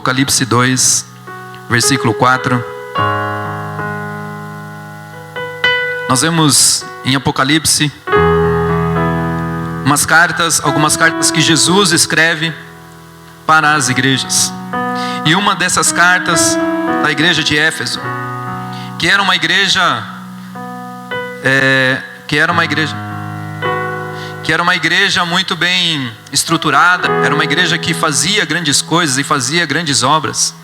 Apocalipse 2, versículo 4. Nós vemos em Apocalipse algumas cartas que Jesus escreve para as igrejas. E uma dessas cartas, da igreja de Éfeso, que era uma igreja muito bem estruturada, era uma igreja que fazia grandes coisas e fazia grandes obras.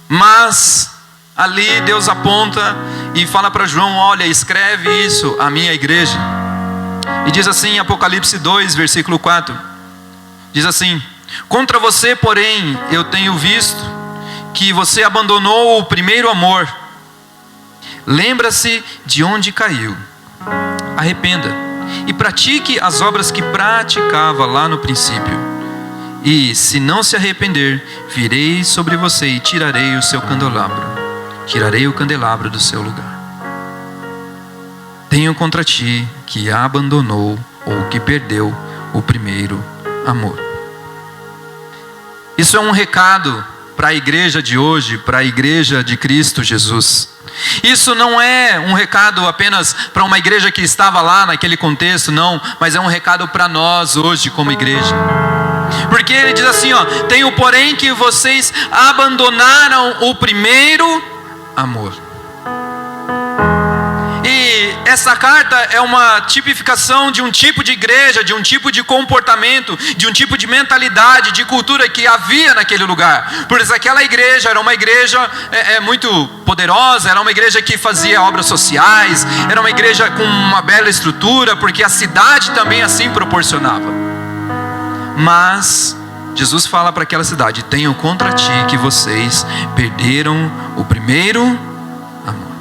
Mas ali Deus aponta e fala para João: olha, escreve isso à minha igreja. E diz assim, Apocalipse 2, versículo 4, diz assim: contra você, porém, eu tenho visto que você abandonou o primeiro amor. Lembra-se de onde caiu, arrependa e pratique as obras que praticava lá no princípio. E se não se arrepender, virei sobre você e tirarei o seu candelabro. Tirarei o candelabro do seu lugar. Tenho contra ti que abandonou ou que perdeu o primeiro amor. Isso é um recado para a igreja de hoje, para a igreja de Cristo Jesus. Isso não é um recado apenas para uma igreja que estava lá naquele contexto, não, mas é um recado para nós hoje como igreja. Porque ele diz assim, tenho porém que vocês abandonaram o primeiro amor. E essa carta é uma tipificação de um tipo de igreja, de um tipo de comportamento, de um tipo de mentalidade, de cultura que havia naquele lugar. Por isso aquela igreja era uma igreja muito poderosa, era uma igreja que fazia obras sociais, era uma igreja com uma bela estrutura, porque a cidade também assim proporcionava. Mas Jesus fala para aquela cidade: tenho contra ti que vocês perderam o primeiro amor.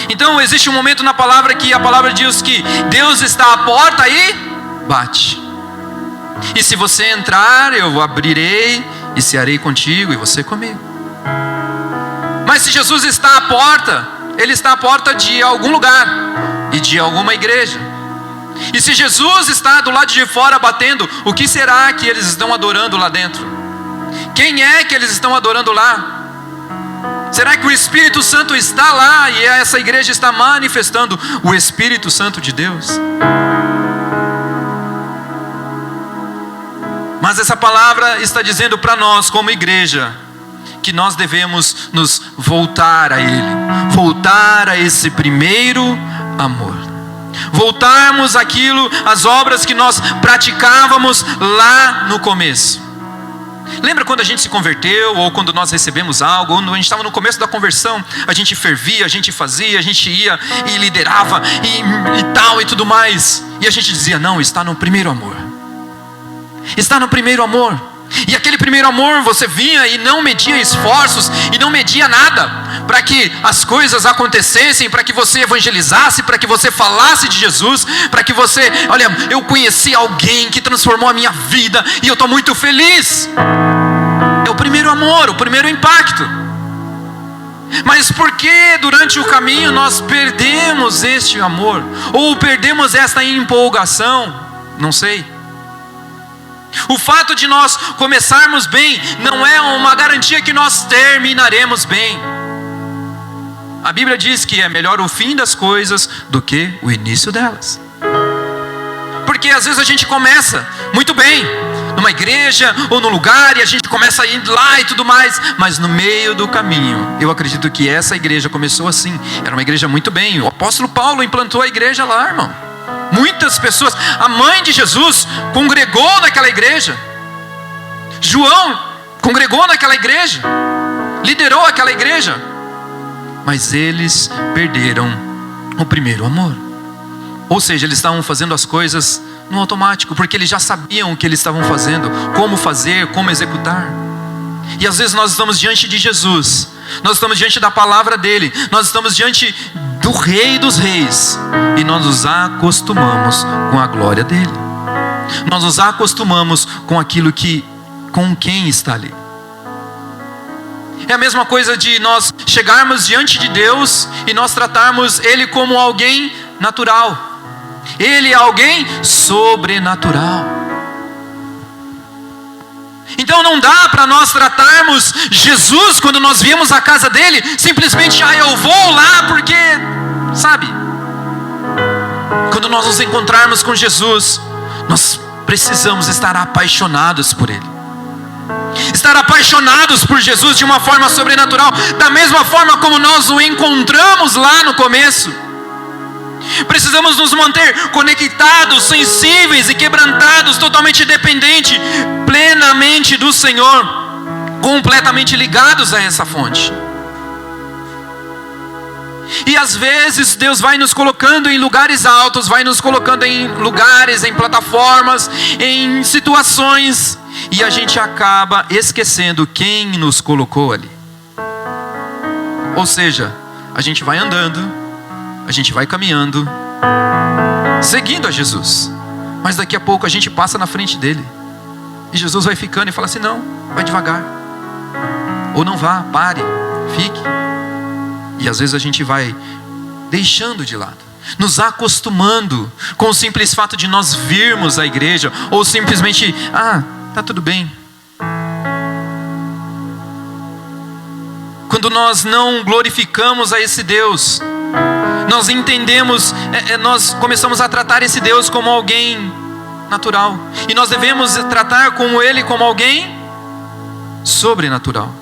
Então existe um momento na palavra que a palavra diz que Deus está à porta e bate. E se você entrar, eu abrirei e cearei contigo e você comigo. Mas se Jesus está à porta, Ele está à porta de algum lugar e de alguma igreja. E se Jesus está do lado de fora batendo, o que será que eles estão adorando lá dentro? Quem é que eles estão adorando lá? Será que o Espírito Santo está lá e essa igreja está manifestando o Espírito Santo de Deus? Mas essa palavra está dizendo para nós como igreja que nós devemos nos voltar a Ele, voltar a esse primeiro amor, voltarmos às obras que nós praticávamos lá no começo. Lembra quando a gente se converteu, ou quando nós recebemos algo, ou quando a gente estava no começo da conversão, a gente fervia, a gente fazia, a gente ia e liderava e tal e tudo mais, e a gente dizia: não, está no primeiro amor, está no primeiro amor. E aquele primeiro amor, você vinha e não media esforços e não media nada para que as coisas acontecessem, para que você evangelizasse, para que você falasse de Jesus, para que você, olha, eu conheci alguém que transformou a minha vida e eu estou muito feliz. É o primeiro amor, o primeiro impacto. Mas por que durante o caminho nós perdemos este amor? Ou perdemos esta empolgação? Não sei. O fato de nós começarmos bem não é uma garantia que nós terminaremos bem. A Bíblia diz que é melhor o fim das coisas do que o início delas. Porque às vezes a gente começa muito bem numa igreja ou num lugar, e a gente começa a ir lá e tudo mais, mas no meio do caminho, eu acredito que essa igreja começou assim, era uma igreja muito bem. O apóstolo Paulo implantou a igreja lá, irmão. Muitas pessoas, a mãe de Jesus congregou naquela igreja, João congregou naquela igreja, liderou aquela igreja, mas eles perderam o primeiro amor. Ou seja, eles estavam fazendo as coisas no automático, porque eles já sabiam o que eles estavam fazendo, como fazer, como executar. E às vezes nós estamos diante de Jesus, nós estamos diante da palavra dele, nós estamos diante do Rei dos Reis, e nós nos acostumamos com a glória dele, nós nos acostumamos com quem está ali. É a mesma coisa de nós chegarmos diante de Deus e nós tratarmos ele como alguém natural. Ele é alguém sobrenatural. Então não dá para nós tratarmos Jesus, quando nós viemos à casa dele, simplesmente, eu vou lá porque, sabe? Quando nós nos encontrarmos com Jesus, nós precisamos estar apaixonados por ele. Estar apaixonados por Jesus de uma forma sobrenatural, da mesma forma como nós o encontramos lá no começo. Precisamos nos manter conectados, sensíveis e quebrantados, totalmente dependentes, plenamente do Senhor, completamente ligados a essa fonte. E às vezes Deus vai nos colocando em lugares altos, vai nos colocando em lugares, em plataformas, em situações, e a gente acaba esquecendo quem nos colocou ali. Ou seja, a gente vai andando, a gente vai caminhando, seguindo a Jesus, mas daqui a pouco a gente passa na frente dele, e Jesus vai ficando e fala assim: não, vai devagar, ou não vá, pare, fique. E às vezes a gente vai deixando de lado, nos acostumando com o simples fato de nós virmos à igreja, ou simplesmente, tá tudo bem. Quando nós não glorificamos a esse Deus, nós entendemos, nós começamos a tratar esse Deus como alguém natural, e nós devemos tratar como Ele como alguém sobrenatural.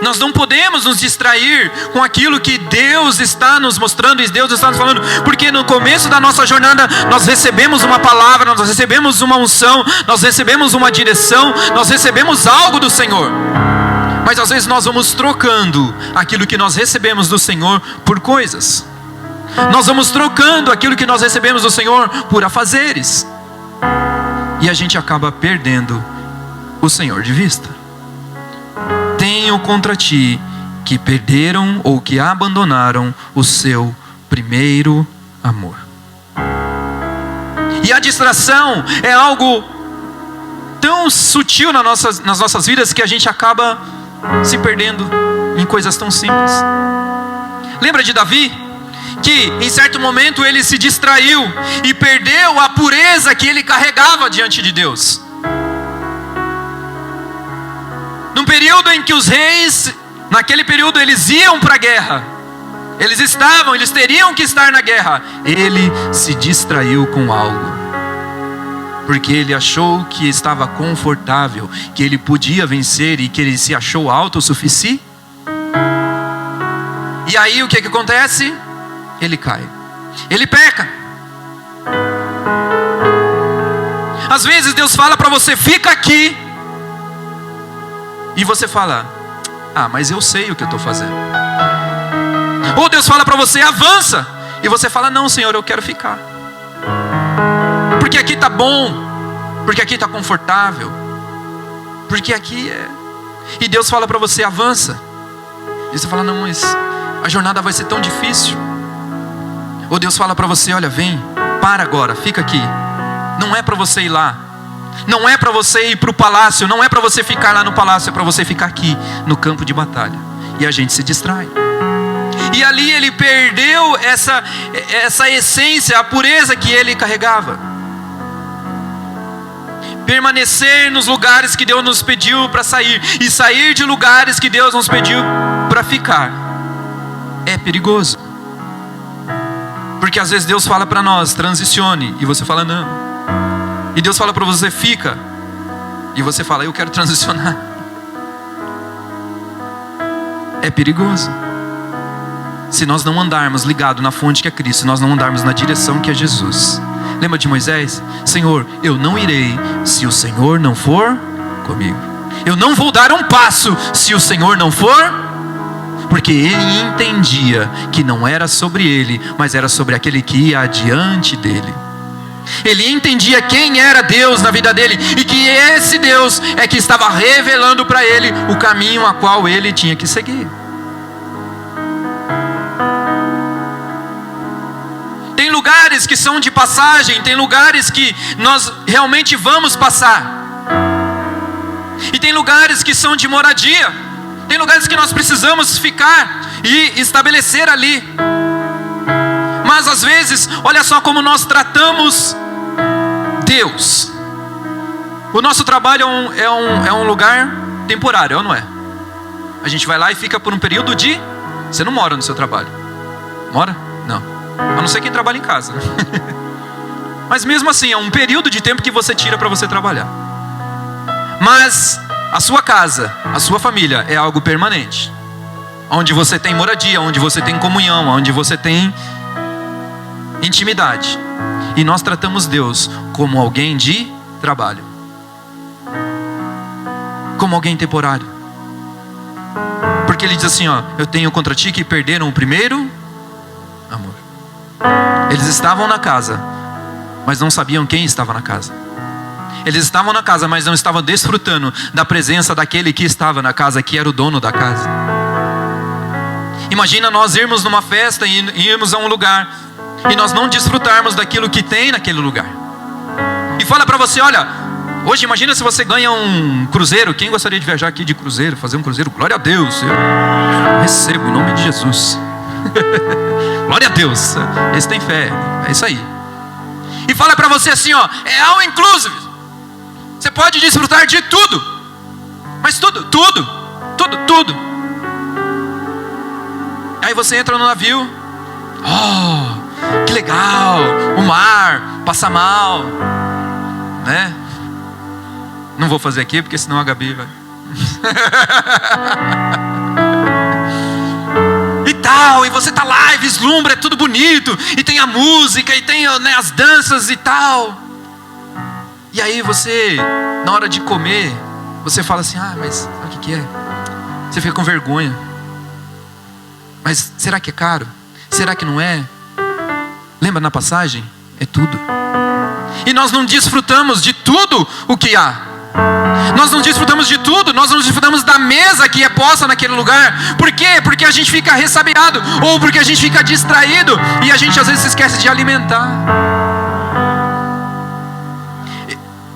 Nós não podemos nos distrair com aquilo que Deus está nos mostrando e Deus está nos falando, porque no começo da nossa jornada nós recebemos uma palavra, nós recebemos uma unção, nós recebemos uma direção, nós recebemos algo do Senhor. Mas às vezes nós vamos trocando aquilo que nós recebemos do Senhor por coisas. Nós vamos trocando aquilo que nós recebemos do Senhor por afazeres. E a gente acaba perdendo o Senhor de vista. Tenho contra ti que perderam ou que abandonaram o seu primeiro amor. E a distração é algo tão sutil nas nossas vidas que a gente acaba se perdendo em coisas tão simples. Lembra de Davi? Que em certo momento ele se distraiu e perdeu a pureza que ele carregava diante de Deus. Num período em que os reis, naquele período, eles iam para a guerra, eles teriam que estar na guerra, ele se distraiu com algo, porque ele achou que estava confortável, que ele podia vencer e que ele se achou autossuficiente. E aí o que acontece? Ele cai, ele peca. Às vezes Deus fala para você: fica aqui. E você fala: mas eu sei o que eu estou fazendo. Ou Deus fala para você: avança. E você fala: não, Senhor, eu quero ficar, porque aqui está bom, porque aqui está confortável, porque aqui é. E Deus fala para você: avança. E você fala: não, mas a jornada vai ser tão difícil. Ou Deus fala para você: olha, vem, para agora, fica aqui. Não é para você ir lá, não é para você ir para o palácio, não é para você ficar lá no palácio, é para você ficar aqui no campo de batalha. E a gente se distrai. E ali ele perdeu essa essência, a pureza que ele carregava. Permanecer nos lugares que Deus nos pediu para sair, e sair de lugares que Deus nos pediu para ficar, é perigoso. Porque às vezes Deus fala para nós: transicione, e você fala: não. E Deus fala para você: fica, e você fala: eu quero transicionar. É perigoso. Se nós não andarmos ligado na fonte que é Cristo, se nós não andarmos na direção que é Jesus. Lembra de Moisés? Senhor, eu não irei se o Senhor não for comigo. Eu não vou dar um passo se o Senhor não for. Porque ele entendia que não era sobre ele, mas era sobre aquele que ia adiante dele. Ele entendia quem era Deus na vida dele, e que esse Deus é que estava revelando para ele o caminho a qual ele tinha que seguir. Tem lugares que são de passagem, tem lugares que nós realmente vamos passar, e tem lugares que são de moradia. Tem lugares que nós precisamos ficar e estabelecer ali. Mas às vezes, olha só como nós tratamos Deus. O nosso trabalho é um lugar temporário, ou não é? A gente vai lá e fica por um período de... Você não mora no seu trabalho. Mora? Não. A não ser quem trabalha em casa. Mas mesmo assim, é um período de tempo que você tira para você trabalhar. Mas a sua casa, a sua família é algo permanente. Onde você tem moradia, onde você tem comunhão, onde você tem intimidade. E nós tratamos Deus como alguém de trabalho, como alguém temporário. Porque Ele diz assim, ó: eu tenho contra ti que perderam o primeiro amor. Eles estavam na casa, mas não sabiam quem estava na casa. Eles estavam na casa, mas não estavam desfrutando da presença daquele que estava na casa, que era o dono da casa. Imagina nós irmos numa festa e irmos a um lugar e nós não desfrutarmos daquilo que tem naquele lugar. E fala para você, olha, hoje imagina se você ganha um cruzeiro. Quem gostaria de viajar aqui de cruzeiro, fazer um cruzeiro? Glória a Deus, eu recebo em nome de Jesus. Glória a Deus, esse tem fé, é isso aí. E fala para você assim, ó, é all inclusive. Você pode desfrutar de tudo, mas tudo. Aí você entra no navio, oh, que legal, o mar, passa mal, né? Não vou fazer aqui, porque senão a Gabi vai... e tal, e você tá lá e vislumbra, é tudo bonito, e tem a música, e tem, né, as danças e tal. E aí você, na hora de comer, você fala assim, mas sabe o que é? Você fica com vergonha. Mas será que é caro? Será que não é? Lembra na passagem? É tudo. E nós não desfrutamos de tudo o que há. Nós não desfrutamos de tudo. Nós não desfrutamos da mesa que é posta naquele lugar. Por quê? Porque a gente fica ressabiado, ou porque a gente fica distraído, e a gente às vezes se esquece de alimentar.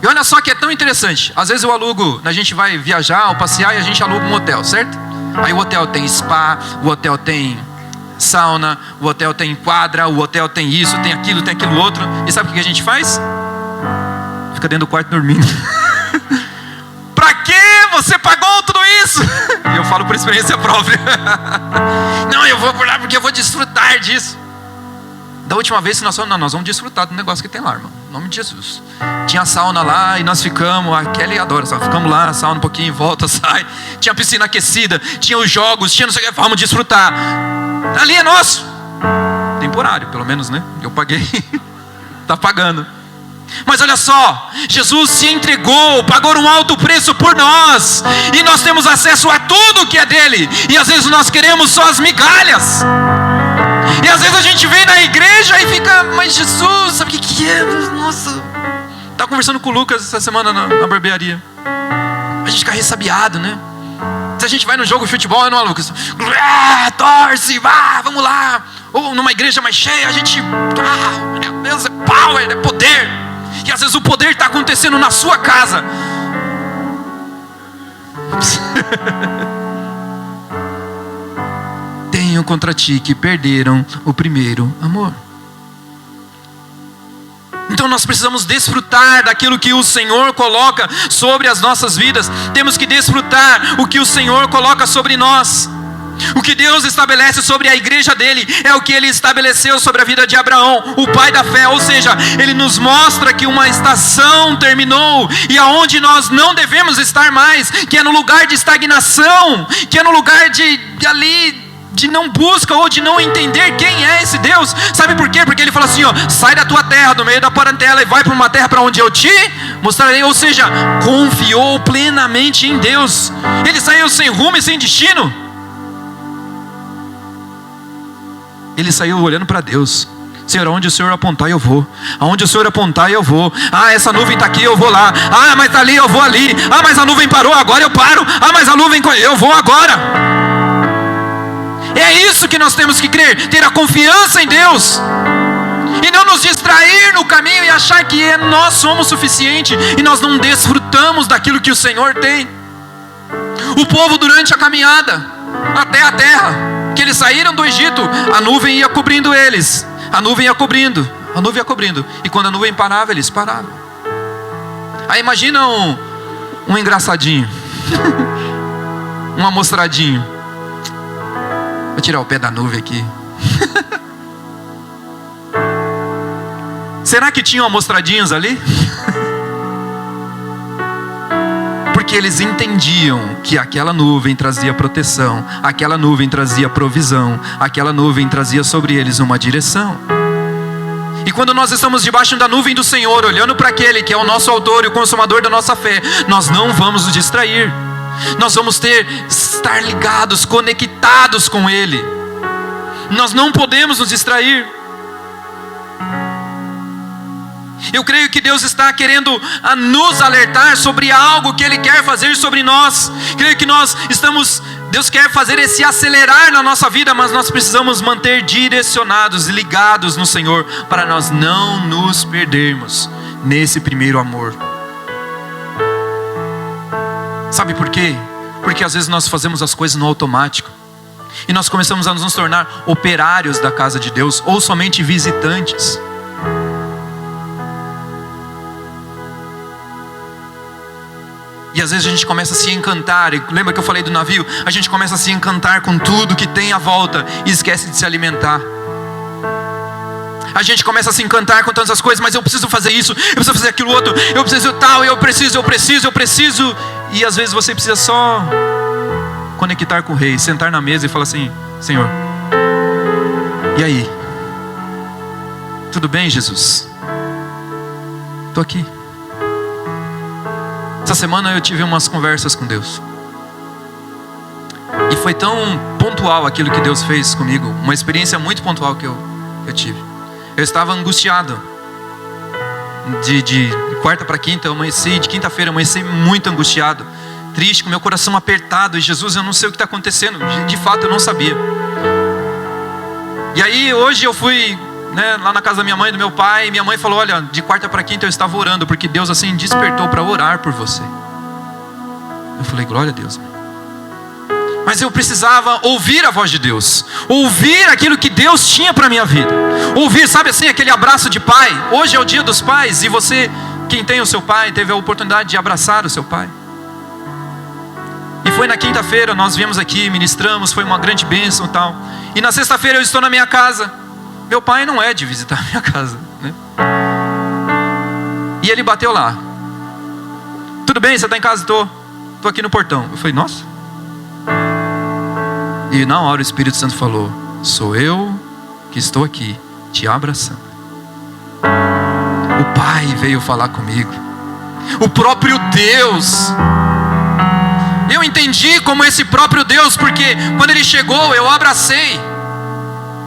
E olha só que é tão interessante. Às vezes eu alugo, a gente vai viajar ou passear e a gente aluga um hotel, certo? Aí o hotel tem spa, o hotel tem sauna, o hotel tem quadra, o hotel tem isso, tem aquilo outro. E sabe o que a gente faz? Fica dentro do quarto dormindo. Pra que você pagou tudo isso? E eu falo por experiência própria. Não, eu vou por lá porque eu vou desfrutar disso. Da última vez que nós vamos desfrutar do negócio que tem lá, irmão. Em nome de Jesus. Tinha sauna lá e nós ficamos, a Kelly adora, sabe? Ficamos lá, sauna um pouquinho, volta, sai. Tinha piscina aquecida, tinha os jogos, tinha não sei o que, vamos desfrutar. Ali é nosso. Temporário, pelo menos, né? Eu paguei. Tá pagando. Mas olha só, Jesus se entregou, pagou um alto preço por nós. E nós temos acesso a tudo que é dele. E às vezes nós queremos só as migalhas. E às vezes a gente vem na igreja e fica, mas Jesus, sabe o que é? Nossa. Estava conversando com o Lucas essa semana na barbearia. A gente fica ressabiado, né? Se a gente vai no jogo de futebol, não é, Lucas? Torce, vamos lá. Ou numa igreja mais cheia, a gente, meu Deus, é power, é poder. E às vezes o poder está acontecendo na sua casa. Tenho contra ti que perderam o primeiro amor. Então nós precisamos desfrutar daquilo que o Senhor coloca sobre as nossas vidas. Temos que desfrutar o que o Senhor coloca sobre nós. O que Deus estabelece sobre a igreja dele é o que ele estabeleceu sobre a vida de Abraão, o pai da fé. Ou seja, ele nos mostra que uma estação terminou e aonde nós não devemos estar mais, que é no lugar de estagnação, que é no lugar de não busca ou de não entender quem é esse Deus. Sabe por quê? Porque ele fala assim, sai da tua terra, do meio da parentela, e vai para uma terra para onde eu te mostrarei. Ou seja, confiou plenamente em Deus. Ele saiu sem rumo e sem destino. Ele saiu olhando para Deus. Senhor, aonde o Senhor apontar eu vou. Aonde o Senhor apontar eu vou. Essa nuvem está aqui, eu vou lá. Mas está ali, eu vou ali. Mas a nuvem parou, agora eu paro. Mas a nuvem, eu vou agora. É isso que nós temos que crer. Ter a confiança em Deus. E não nos distrair no caminho e achar que nós somos suficiente. E nós não desfrutamos daquilo que o Senhor tem. O povo durante a caminhada até a terra, que eles saíram do Egito, a nuvem ia cobrindo eles. A nuvem ia cobrindo. E quando a nuvem parava, eles paravam. Aí imagina um engraçadinho, um amostradinho. Vou tirar o pé da nuvem aqui. Será que tinham amostradinhos ali? Porque eles entendiam que aquela nuvem trazia proteção, aquela nuvem trazia provisão, aquela nuvem trazia sobre eles uma direção. E quando nós estamos debaixo da nuvem do Senhor, olhando para aquele que é o nosso autor e o consumador da nossa fé, nós não vamos nos distrair. Nós vamos estar ligados, conectados com Ele. Nós não podemos nos distrair. Eu creio que Deus está querendo nos alertar sobre algo que Ele quer fazer sobre nós. Creio que Deus quer fazer esse acelerar na nossa vida, mas nós precisamos manter direcionados e ligados no Senhor, para nós não nos perdermos nesse primeiro amor. Sabe por quê? Porque às vezes nós fazemos as coisas no automático, e nós começamos a nos tornar operários da casa de Deus, ou somente visitantes. E às vezes a gente começa a se encantar, e lembra que eu falei do navio? A gente começa a se encantar com tudo que tem à volta e esquece de se alimentar. A gente começa a se encantar com tantas coisas, mas eu preciso fazer isso, eu preciso fazer aquilo outro, eu preciso tal, eu preciso. E às vezes você precisa só conectar com o Rei, sentar na mesa e falar assim: Senhor, e aí? Tudo bem, Jesus? Estou aqui. Essa semana eu tive umas conversas com Deus, e foi tão pontual aquilo que Deus fez comigo, uma experiência muito pontual que eu tive. Eu estava angustiado, de quarta para quinta eu amanheci, de quinta-feira eu amanheci muito angustiado, triste, com meu coração apertado, e Jesus, eu não sei o que está acontecendo, de fato eu não sabia. E aí hoje eu fui lá na casa da minha mãe e do meu pai, e minha mãe falou: olha, de quarta para quinta eu estava orando, porque Deus assim despertou para orar por você. Eu falei: glória a Deus. Mas eu precisava ouvir a voz de Deus, ouvir aquilo que Deus tinha para a minha vida, ouvir, sabe assim, aquele abraço de pai. Hoje é o dia dos pais, e você, quem tem o seu pai, teve a oportunidade de abraçar o seu pai. E foi na quinta-feira, nós viemos aqui, ministramos, foi uma grande bênção e tal. E na sexta-feira eu estou na minha casa. Meu pai não é de visitar a minha casa, né? E ele bateu lá: tudo bem, você está em casa? Estou aqui no portão. Eu falei: nossa. E na hora o Espírito Santo falou: sou eu que estou aqui te abraçando. O Pai veio falar comigo, o próprio Deus. Eu entendi como esse próprio Deus, porque quando Ele chegou eu abracei.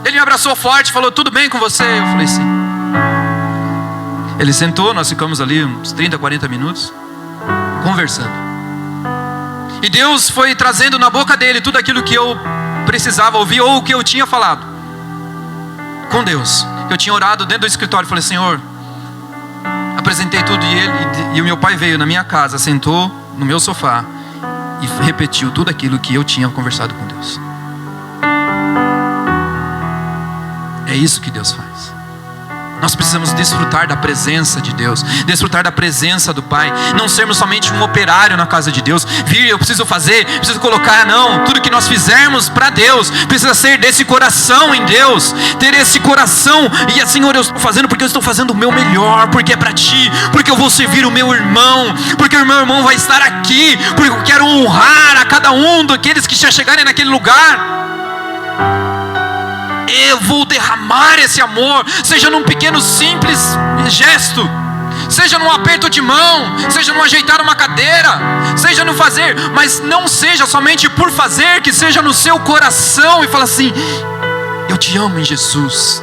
Ele me abraçou forte, falou: tudo bem com você? Eu falei: sim. Ele sentou, nós ficamos ali uns 30, 40 minutos conversando. E Deus foi trazendo na boca dele tudo aquilo que eu precisava ouvir, ou o que eu tinha falado com Deus. Eu tinha orado dentro do escritório, falei: Senhor, apresentei tudo. E o meu pai veio na minha casa, sentou no meu sofá e repetiu tudo aquilo que eu tinha conversado com Deus. É isso que Deus faz. Nós precisamos desfrutar da presença de Deus, desfrutar da presença do Pai, não sermos somente um operário na casa de Deus. Eu preciso fazer, preciso colocar, não. Tudo que nós fizermos para Deus precisa ser desse coração em Deus, ter esse coração. E Senhor, eu estou fazendo porque eu estou fazendo o meu melhor, porque é para Ti, porque eu vou servir o meu irmão, porque o meu irmão vai estar aqui, porque eu quero honrar a cada um daqueles que já chegarem naquele lugar. Eu vou derramar esse amor, seja num pequeno simples gesto, seja num aperto de mão, seja num ajeitar uma cadeira, seja no fazer, mas não seja somente por fazer, que seja no seu coração e fala assim: eu te amo em Jesus.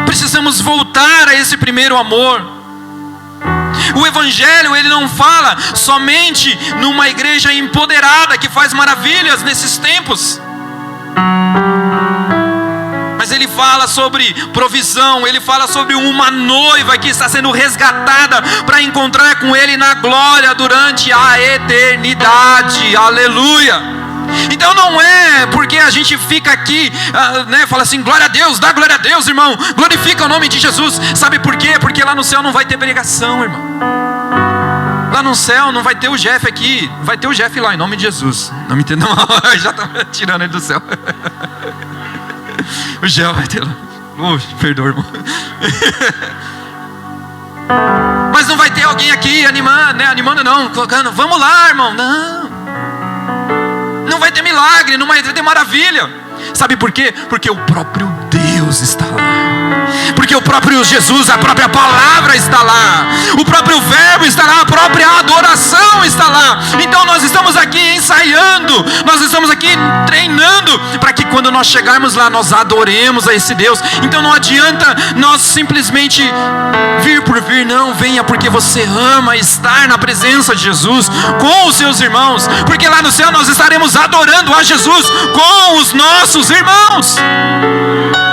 Precisamos voltar a esse primeiro amor. O Evangelho, ele não fala somente numa igreja empoderada que faz maravilhas nesses tempos, mas ele fala sobre provisão, ele fala sobre uma noiva que está sendo resgatada para encontrar com Ele na glória durante a eternidade. Aleluia! Então não é porque a gente fica aqui, fala assim, glória a Deus, dá glória a Deus, irmão, glorifica o nome de Jesus. Sabe por quê? Porque lá no céu não vai ter pregação, irmão. Lá no céu não vai ter o Jeff aqui, vai ter o Jeff lá, em nome de Jesus. Não me entenda mal, já tá tirando ele do céu. O Jeff vai ter lá. Perdoa, irmão. Mas não vai ter alguém aqui animando, né? Animando não, colocando, vamos lá, irmão. Não vai ter milagre, não vai ter maravilha. Sabe por quê? Porque o próprio Deus está lá. Porque o próprio Jesus, a própria palavra está lá. O próprio verbo está lá, a própria adoração está lá. Então nós estamos aqui ensaiando, nós estamos aqui treinando, para que quando nós chegarmos lá, nós adoremos a esse Deus. Então não adianta nós simplesmente vir por vir, não, venha porque você ama estar na presença de Jesus, com os seus irmãos, porque lá no céu nós estaremos adorando a Jesus com os nossos irmãos.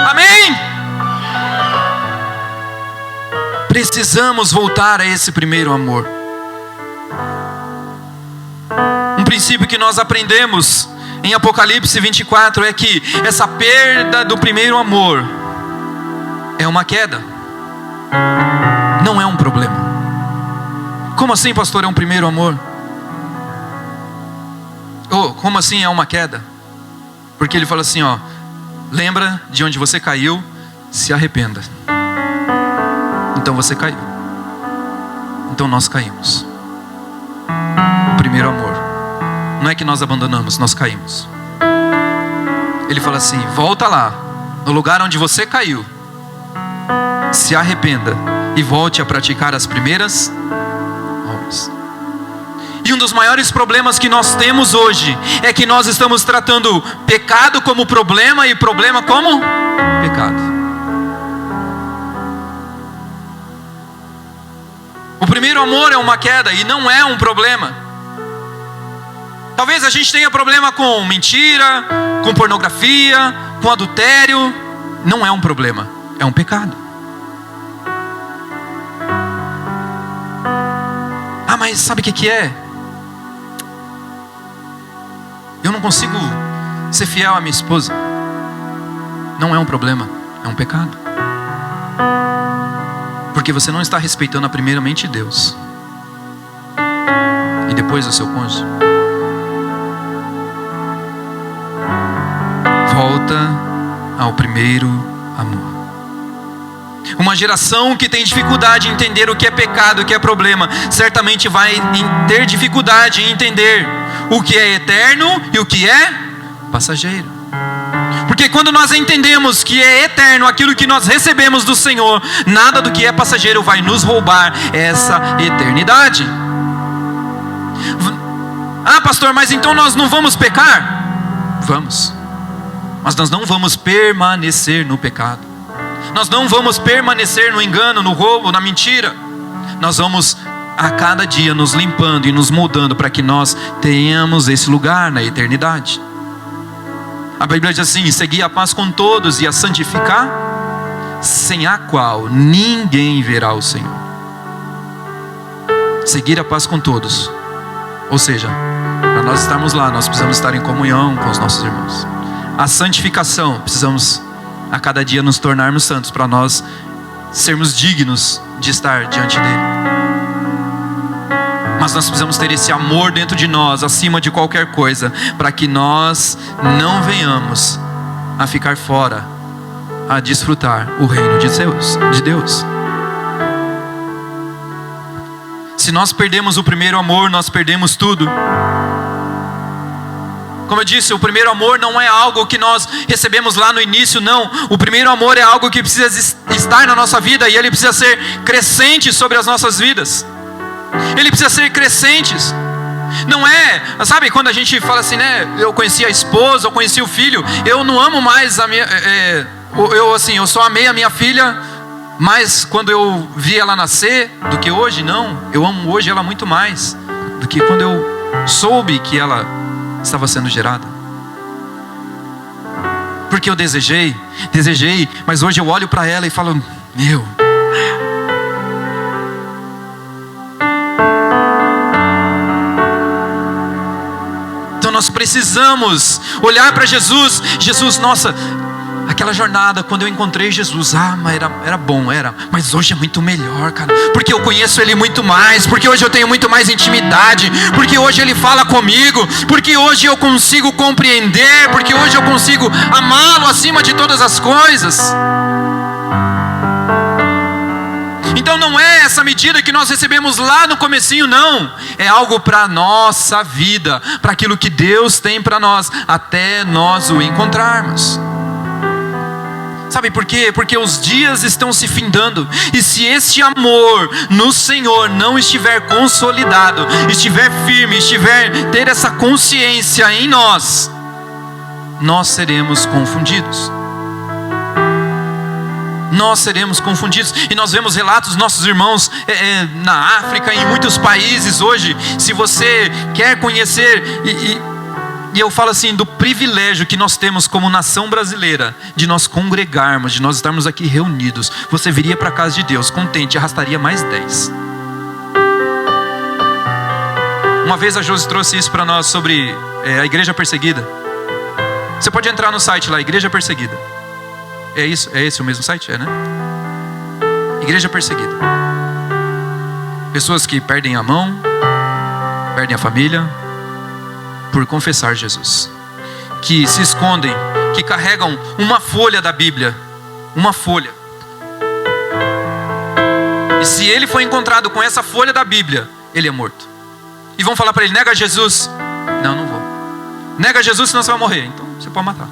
Amém? Precisamos voltar a esse primeiro amor. Um princípio que nós aprendemos em Apocalipse 24 é que essa perda do primeiro amor é uma queda, não é um problema. Como assim, pastor, é um primeiro amor? Como assim é uma queda? Porque ele fala assim, lembra de onde você caiu, se arrependa. Então você caiu. Então nós caímos. O primeiro amor. Não é que nós abandonamos, nós caímos. Ele fala assim, volta lá, no lugar onde você caiu, se arrependa e volte a praticar as primeiras obras. E um dos maiores problemas que nós temos hoje é que nós estamos tratando pecado como problema e problema como pecado. O primeiro amor é uma queda e não é um problema. Talvez a gente tenha problema com mentira, com pornografia, com adultério. Não é um problema, é um pecado. Mas sabe o que é? Eu não consigo ser fiel à minha esposa. Não é um problema, é um pecado. Porque você não está respeitando primeiramente Deus e depois o seu cônjuge. Volta ao primeiro amor. Uma geração que tem dificuldade em entender o que é pecado, o que é problema, certamente vai ter dificuldade em entender o que é eterno e o que é passageiro. Porque quando nós entendemos que é eterno aquilo que nós recebemos do Senhor, nada do que é passageiro vai nos roubar essa eternidade. Pastor, mas então nós não vamos pecar? Vamos. Mas nós não vamos permanecer no pecado. Nós não vamos permanecer no engano, no roubo, na mentira. Nós vamos a cada dia nos limpando e nos moldando para que nós tenhamos esse lugar na eternidade. A Bíblia diz assim: segui a paz com todos e a santificar, sem a qual ninguém verá o Senhor. Seguir a paz com todos. Ou seja, para nós estarmos lá, nós precisamos estar em comunhão com os nossos irmãos. A santificação, precisamos a cada dia nos tornarmos santos, para nós sermos dignos de estar diante dele. Mas nós precisamos ter esse amor dentro de nós, acima de qualquer coisa, para que nós não venhamos a ficar fora, a desfrutar o reino de Deus. Se nós perdemos o primeiro amor, nós perdemos tudo. Como eu disse, o primeiro amor não é algo que nós recebemos lá no início, não. O primeiro amor é algo que precisa estar na nossa vida, e ele precisa ser crescente sobre as nossas vidas. Ele precisa ser crescente. Não é, sabe, quando a gente fala assim, né? Eu conheci a esposa, eu conheci o filho, eu não amo mais a minha... eu só amei a minha filha mais quando eu vi ela nascer do que hoje. Não, eu amo hoje ela muito mais do que quando eu soube que ela estava sendo gerada. Porque eu desejei, mas hoje eu olho para ela e falo, meu... Então nós precisamos olhar para Jesus. Jesus, nossa, aquela jornada, quando eu encontrei Jesus, mas era bom, mas hoje é muito melhor, cara, porque eu conheço Ele muito mais, porque hoje eu tenho muito mais intimidade, porque hoje Ele fala comigo, porque hoje eu consigo compreender, porque hoje eu consigo amá-lo acima de todas as coisas. Então não é essa medida que nós recebemos lá no comecinho, não. É algo para a nossa vida, para aquilo que Deus tem para nós, até nós o encontrarmos. Sabe por quê? Porque os dias estão se findando. E se esse amor no Senhor não estiver consolidado, estiver firme, ter essa consciência em nós, nós seremos confundidos. Nós seremos confundidos. E nós vemos relatos dos nossos irmãos na África, em muitos países hoje. Se você quer conhecer, e eu falo assim, do privilégio que nós temos como nação brasileira, de nós congregarmos, de nós estarmos aqui reunidos, você viria para a casa de Deus contente, arrastaria mais 10. Uma vez a Josi trouxe isso para nós sobre a igreja perseguida. Você pode entrar no site lá, Igreja Perseguida. É isso? É esse o mesmo site? É, né? Igreja perseguida. Pessoas que perdem a mão, perdem a família, por confessar Jesus. Que se escondem, que carregam uma folha da Bíblia. Uma folha. E se ele for encontrado com essa folha da Bíblia, ele é morto. E vão falar para ele, nega Jesus. Não, não vou. Nega Jesus, senão você vai morrer. Então você pode matar.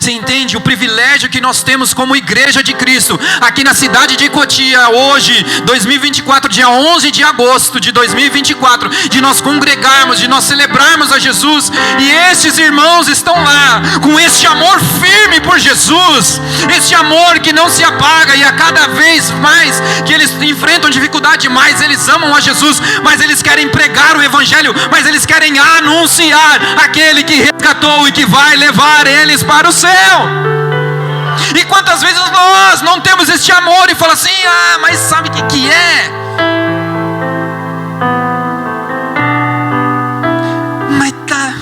Você entende o privilégio que nós temos como igreja de Cristo, aqui na cidade de Cotia, hoje, 2024, dia 11 de agosto de 2024, de nós congregarmos, de nós celebrarmos a Jesus, e estes irmãos estão lá, com este amor firme por Jesus, este amor que não se apaga, e a cada vez mais que eles enfrentam dificuldade, mais eles amam a Jesus, mas eles querem pregar o Evangelho, mas eles querem anunciar aquele que resgatou e que vai levar eles para o céu. E quantas vezes nós não temos este amor e fala assim, mas sabe o que é? Mas tá,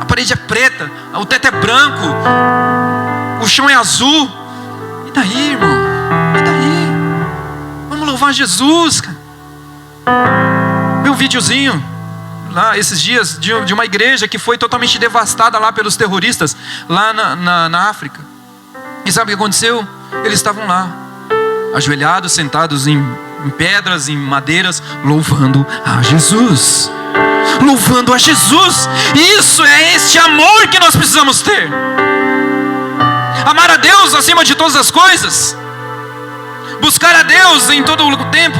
a parede é preta, o teto é branco, o chão é azul. E daí, irmão? E daí? Vamos louvar Jesus, cara. Meu videozinho lá esses dias de uma igreja que foi totalmente devastada lá pelos terroristas lá na África. E sabe o que aconteceu? Eles estavam lá, ajoelhados, sentados em pedras, em madeiras, louvando a Jesus. Louvando a Jesus. Isso é este amor que nós precisamos ter. Amar a Deus acima de todas as coisas. Buscar a Deus em todo o tempo.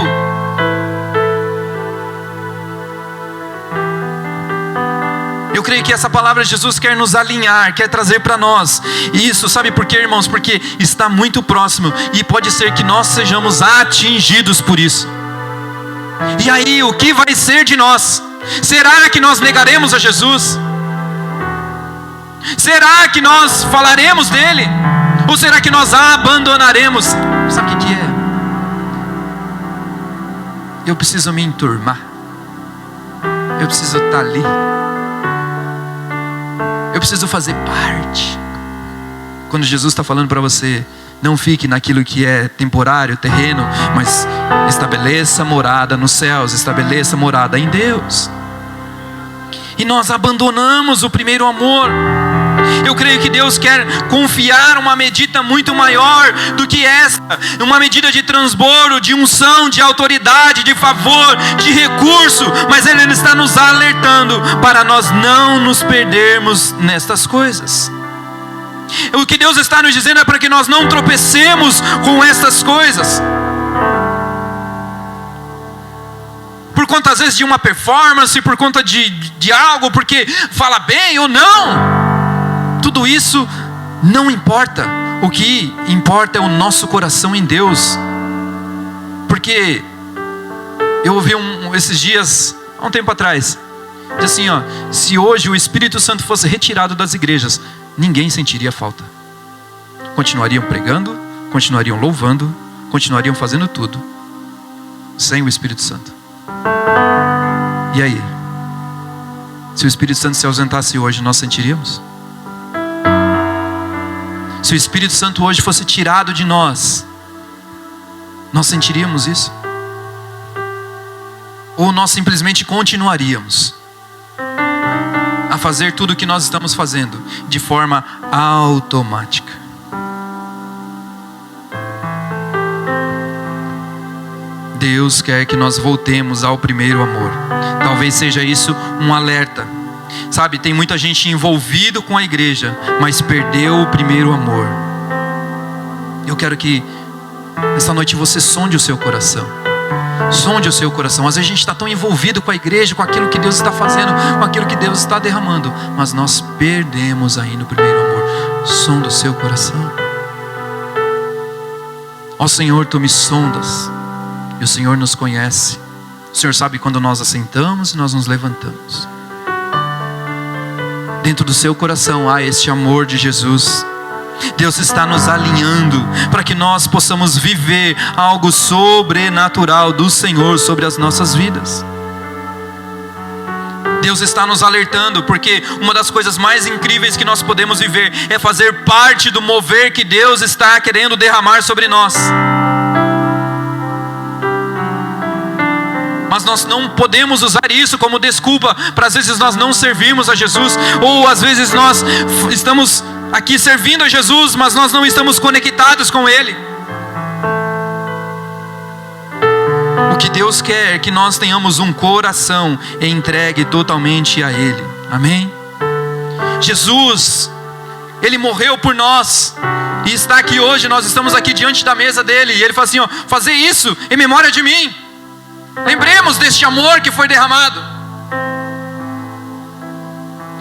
Eu creio que essa palavra de Jesus quer nos alinhar, quer trazer para nós isso. Sabe por quê, irmãos? Porque está muito próximo e pode ser que nós sejamos atingidos por isso. E aí, o que vai ser de nós? Será que nós negaremos a Jesus? Será que nós falaremos dele? Ou será que nós abandonaremos? Sabe o que é? Eu preciso me enturmar. Eu preciso estar ali. Eu preciso fazer parte. Quando Jesus está falando para você, não fique naquilo que é temporário, terreno, mas estabeleça morada nos céus, estabeleça morada em Deus. E nós abandonamos o primeiro amor. Eu creio que Deus quer confiar uma medida muito maior do que essa, uma medida de transbordo, de unção, de autoridade, de favor, de recurso, mas Ele está nos alertando para nós não nos perdermos nestas coisas. O que Deus está nos dizendo é para que nós não tropecemos com estas coisas. Por conta às vezes de uma performance, por conta de algo, porque fala bem ou não. Tudo isso não importa. O que importa é o nosso coração em Deus. Porque eu ouvi esses dias, há um tempo atrás, diz assim, se hoje o Espírito Santo fosse retirado das igrejas, ninguém sentiria falta. Continuariam pregando, continuariam louvando, continuariam fazendo tudo sem o Espírito Santo. E aí? Se o Espírito Santo se ausentasse hoje, nós sentiríamos? Se o Espírito Santo hoje fosse tirado de nós, nós sentiríamos isso? Ou nós simplesmente continuaríamos a fazer tudo o que nós estamos fazendo de forma automática? Deus quer que nós voltemos ao primeiro amor. Talvez seja isso um alerta. Sabe, tem muita gente envolvido com a igreja, mas perdeu o primeiro amor. Eu quero que essa noite você sonde o seu coração. Sonde o seu coração. Às vezes a gente está tão envolvido com a igreja, com aquilo que Deus está fazendo, com aquilo que Deus está derramando, mas nós perdemos ainda o primeiro amor. Sonda o seu coração. Ó Senhor, Tu me sondas, e o Senhor nos conhece. O Senhor sabe quando nós assentamos e nós nos levantamos. Dentro do seu coração há este amor de Jesus. Deus está nos alinhando para que nós possamos viver algo sobrenatural do Senhor sobre as nossas vidas. Deus está nos alertando, porque uma das coisas mais incríveis que nós podemos viver é fazer parte do mover que Deus está querendo derramar sobre nós. Mas nós não podemos usar isso como desculpa para às vezes nós não servirmos a Jesus, ou às vezes nós estamos aqui servindo a Jesus, mas nós não estamos conectados com Ele. O que Deus quer é que nós tenhamos um coração entregue totalmente a Ele. Amém? Jesus, Ele morreu por nós e está aqui hoje. Nós estamos aqui diante da mesa dele e Ele fala assim, ó, fazer isso em memória de mim. Lembremos deste amor que foi derramado.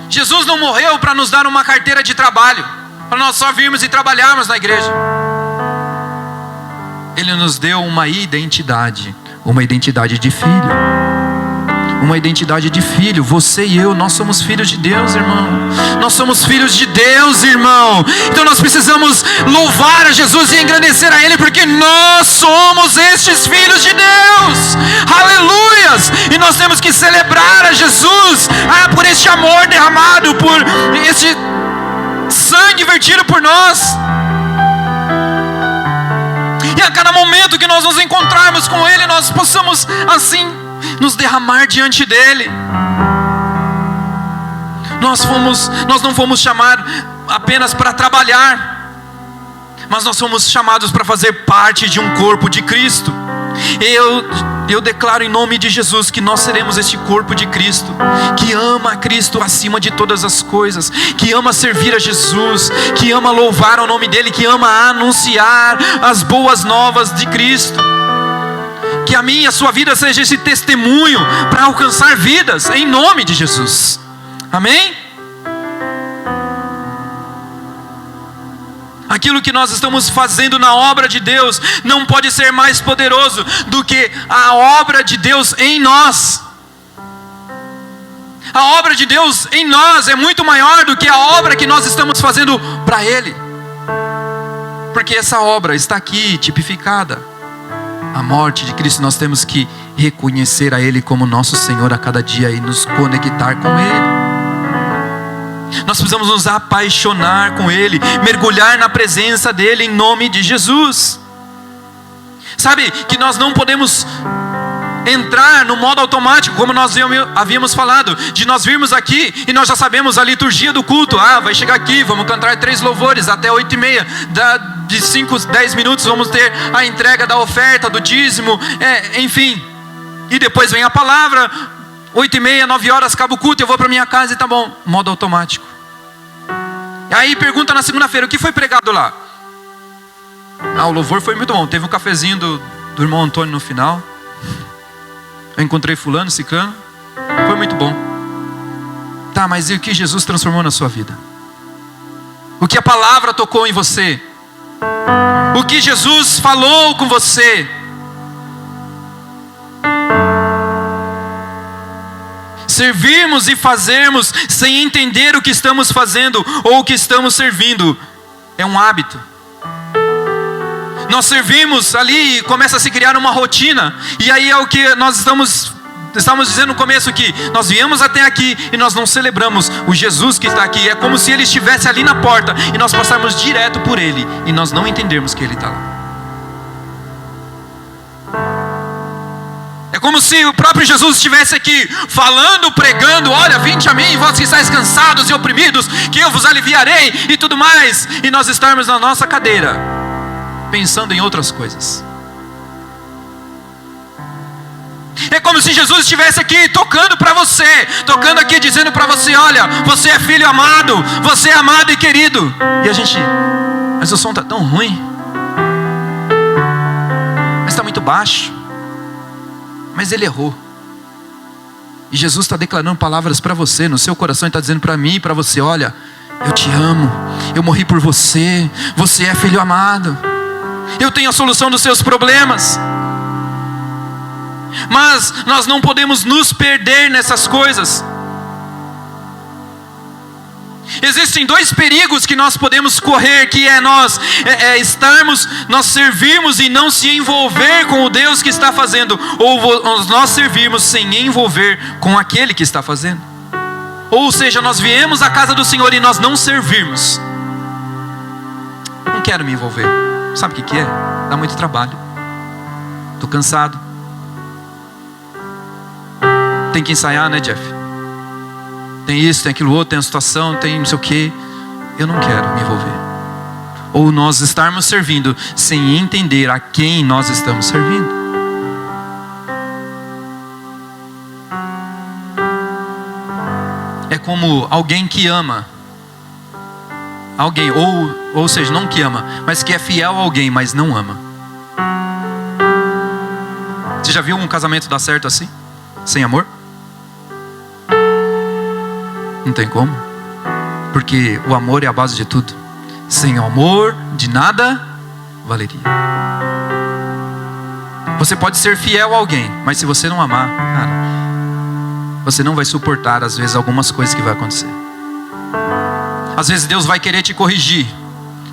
Jesus não morreu para nos dar uma carteira de trabalho, para nós só virmos e trabalharmos na igreja. Ele nos deu uma identidade de filho. Uma identidade de filho. Você e eu, nós somos filhos de Deus, irmão. Nós somos filhos de Deus, irmão. Então nós precisamos louvar a Jesus e engrandecer a Ele, porque nós somos estes filhos de Deus. Aleluias! E nós temos que celebrar a Jesus por este amor derramado, por este sangue vertido por nós. E a cada momento que nós nos encontrarmos com Ele, nós possamos assim nos derramar diante dele. Nós não fomos chamados apenas para trabalhar, mas nós fomos chamados para fazer parte de um corpo de Cristo. Eu declaro em nome de Jesus que nós seremos este corpo de Cristo, que ama a Cristo acima de todas as coisas, que ama servir a Jesus, que ama louvar o nome dele, que ama anunciar as boas novas de Cristo. Que a minha e a sua vida seja esse testemunho para alcançar vidas, em nome de Jesus. Amém? Aquilo que nós estamos fazendo na obra de Deus não pode ser mais poderoso do que a obra de Deus em nós. A obra de Deus em nós é muito maior do que a obra que nós estamos fazendo para Ele. Porque essa obra está aqui tipificada. A morte de Cristo, nós temos que reconhecer a Ele como nosso Senhor a cada dia e nos conectar com Ele. Nós precisamos nos apaixonar com Ele, mergulhar na presença dEle em nome de Jesus. Sabe que nós não podemos entrar no modo automático, como nós havíamos falado, de nós virmos aqui e nós já sabemos a liturgia do culto. Vai chegar aqui, vamos cantar 3 louvores até 8h30, de 5 a 10 minutos vamos ter a entrega da oferta, do dízimo, enfim, e depois vem a palavra, 8h30, 9 horas acaba o culto, eu vou para minha casa e tá bom, modo automático. E aí pergunta na segunda-feira, o que foi pregado lá? O louvor foi muito bom, teve um cafezinho do irmão Antônio no final, eu encontrei fulano, ciclano, foi muito bom. Tá, mas e o que Jesus transformou na sua vida? O que a palavra tocou em você? O que Jesus falou com você? Servirmos e fazermos sem entender o que estamos fazendo ou o que estamos servindo é um hábito. Nós servimos ali e começa a se criar uma rotina, e aí é o que nós estamos estávamos dizendo no começo que nós viemos até aqui e nós não celebramos o Jesus que está aqui. É como se Ele estivesse ali na porta e nós passarmos direto por Ele e nós não entendermos que Ele está lá. É como se o próprio Jesus estivesse aqui falando, pregando: olha, vinde a mim, vós que estáis cansados e oprimidos, que eu vos aliviarei e tudo mais. E nós estarmos na nossa cadeira pensando em outras coisas. É como se Jesus estivesse aqui tocando para você, tocando aqui, dizendo para você: olha, você é filho amado, você é amado e querido. E a gente: mas o som está tão ruim, mas está muito baixo, mas ele errou. E Jesus está declarando palavras para você, no seu coração, e está dizendo para mim e para você: olha, eu te amo, eu morri por você, você é filho amado, eu tenho a solução dos seus problemas. Mas nós não podemos nos perder nessas coisas. Existem dois perigos que nós podemos correr, que é nós servirmos e não se envolver com o Deus que está fazendo, ou nós servirmos sem envolver com aquele que está fazendo. Ou seja, nós viemos à casa do Senhor e nós não servirmos. Não quero me envolver. Sabe o que é? Dá muito trabalho. Estou cansado. Tem que ensaiar, né, Jeff? Tem isso, tem aquilo outro, tem a situação, tem não sei o que. Eu não quero me envolver. Ou nós estarmos servindo sem entender a quem nós estamos servindo. É como alguém que ama alguém, ou seja, não que ama, mas que é fiel a alguém, mas não ama. Você já viu um casamento dar certo assim? Sem amor? Não tem como. Porque o amor é a base de tudo. Sem o amor, de nada valeria. Você pode ser fiel a alguém, mas se você não amar, cara, você não vai suportar às vezes algumas coisas que vai acontecer. Às vezes Deus vai querer te corrigir,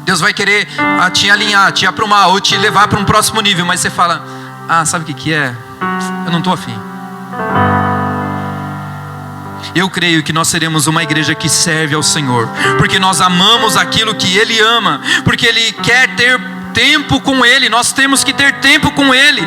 Deus vai querer te alinhar, te aprumar, ou te levar para um próximo nível, mas você fala: sabe o que é? Eu não estou afim. Eu creio que nós seremos uma igreja que serve ao Senhor, porque nós amamos aquilo que Ele ama, porque Ele quer ter tempo com Ele. Nós temos que ter tempo com Ele.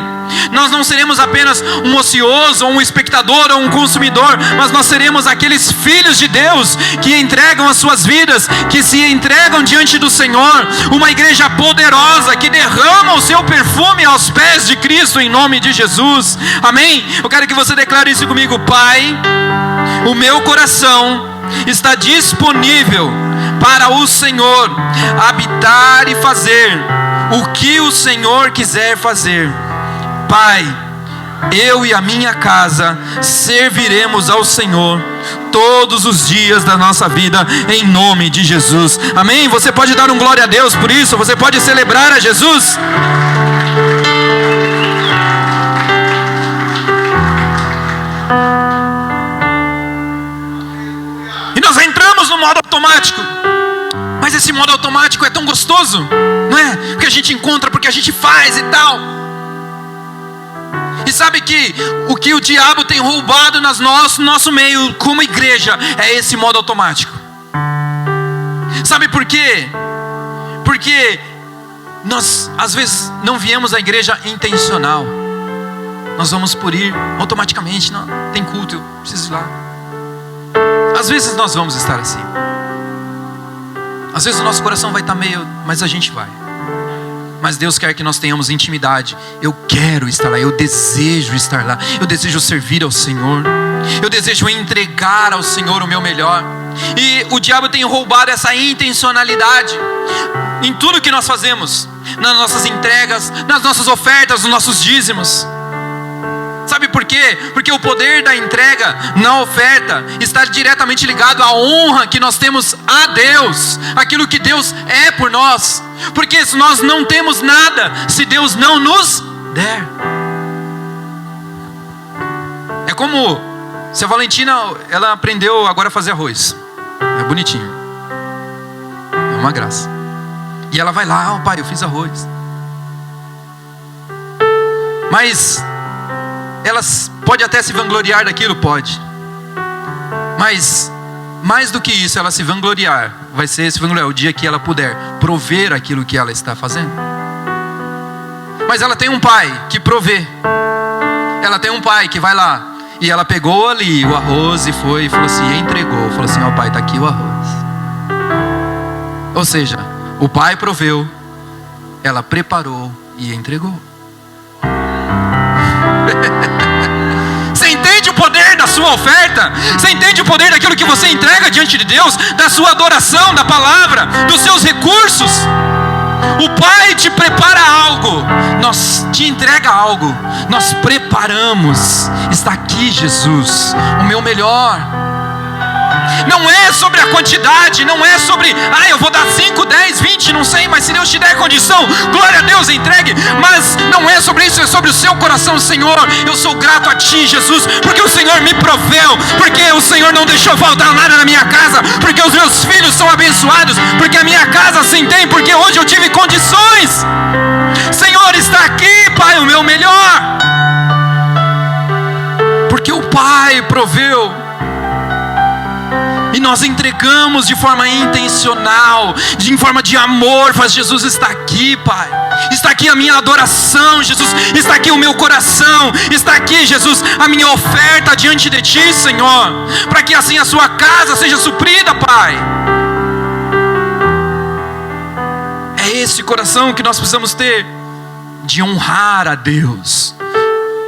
Nós não seremos apenas um ocioso, ou um espectador, ou um consumidor, mas nós seremos aqueles filhos de Deus que entregam as suas vidas, que se entregam diante do Senhor. Uma igreja poderosa que derrama o seu perfume aos pés de Cristo, em nome de Jesus. Amém? Eu quero que você declare isso comigo: Pai, o meu coração está disponível para o Senhor habitar e fazer o que o Senhor quiser fazer. Pai, eu e a minha casa serviremos ao Senhor todos os dias da nossa vida, em nome de Jesus. Amém? Você pode dar um glória a Deus por isso? Você pode celebrar a Jesus? E nós entramos no modo automático. Mas esse modo automático é tão gostoso, não é? Porque a gente encontra, porque a gente faz e tal. E sabe que o que o diabo tem roubado no nosso meio como igreja é esse modo automático. Sabe por quê? Porque nós às vezes não viemos à igreja intencional. Nós vamos por ir automaticamente. Não, tem culto, eu preciso ir lá. Às vezes nós vamos estar assim. Às vezes o nosso coração vai estar meio, mas a gente vai. Mas Deus quer que nós tenhamos intimidade. Eu quero estar lá, eu desejo estar lá, eu desejo servir ao Senhor, eu desejo entregar ao Senhor o meu melhor. E o diabo tem roubado essa intencionalidade em tudo que nós fazemos, nas nossas entregas, nas nossas ofertas, nos nossos dízimos. Sabe por quê? Porque o poder da entrega na oferta está diretamente ligado à honra que nós temos a Deus, aquilo que Deus é por nós. Porque nós não temos nada se Deus não nos der. É como se a Valentina, ela aprendeu agora a fazer arroz. É bonitinho, é uma graça. E ela vai lá: pai, eu fiz arroz. Mas ela pode até se vangloriar daquilo, pode. Mas mais do que isso, ela se vangloriar, vai ser se vangloriar o dia que ela puder prover aquilo que ela está fazendo. Mas ela tem um pai que provê. Ela tem um pai que vai lá. E ela pegou ali o arroz e foi e falou assim, e entregou. Falou assim, ó pai, está aqui o arroz. Ou seja, o pai proveu, ela preparou e entregou. Você entende o poder da sua oferta? Você entende o poder daquilo que você entrega diante de Deus? Da sua adoração, da palavra, dos seus recursos? O Pai te prepara algo, nós te entrega algo, nós preparamos. Está aqui, Jesus, o meu melhor. Não é sobre a quantidade, não é sobre, eu vou dar 5, 10, 20, não sei, mas se Deus te der condição, glória a Deus, entregue. Mas não é sobre isso, é sobre o seu coração. Senhor, eu sou grato a Ti, Jesus, porque o Senhor me proveu, porque o Senhor não deixou faltar nada na minha casa, porque os meus filhos são abençoados, porque a minha casa assim tem, porque hoje eu tive condições. Senhor, está aqui, Pai, o meu melhor, porque o Pai proveu. E nós entregamos de forma intencional, em forma de amor. Faz, Jesus, está aqui, Pai. Está aqui a minha adoração, Jesus. Está aqui o meu coração. Está aqui, Jesus, a minha oferta diante de Ti, Senhor. Para que assim a sua casa seja suprida, Pai. É esse coração que nós precisamos ter, de honrar a Deus.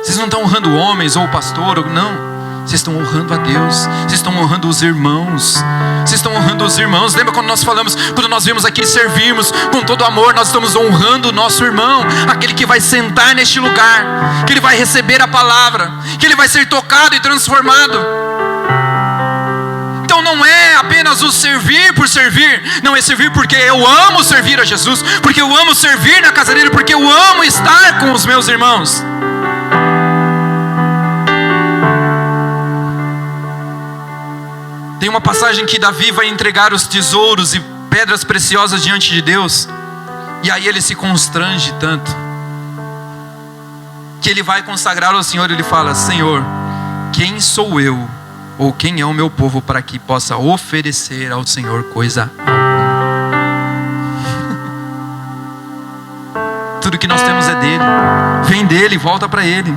Vocês não estão honrando homens ou o pastor, ou não. Vocês estão honrando a Deus. Vocês estão honrando os irmãos. Vocês estão honrando os irmãos. Lembra quando nós falamos, quando nós viemos aqui servirmos com todo amor, nós estamos honrando o nosso irmão, aquele que vai sentar neste lugar, que ele vai receber a palavra, que ele vai ser tocado e transformado. Então não é apenas o servir por servir, não, é servir porque eu amo servir a Jesus, porque eu amo servir na casa dele, porque eu amo estar com os meus irmãos. Tem uma passagem que Davi vai entregar os tesouros e pedras preciosas diante de Deus, e aí ele se constrange tanto, que ele vai consagrar ao Senhor. Ele fala: Senhor, quem sou eu, ou quem é o meu povo, para que possa oferecer ao Senhor coisa alguma? Tudo que nós temos é dele, vem dele, volta para ele.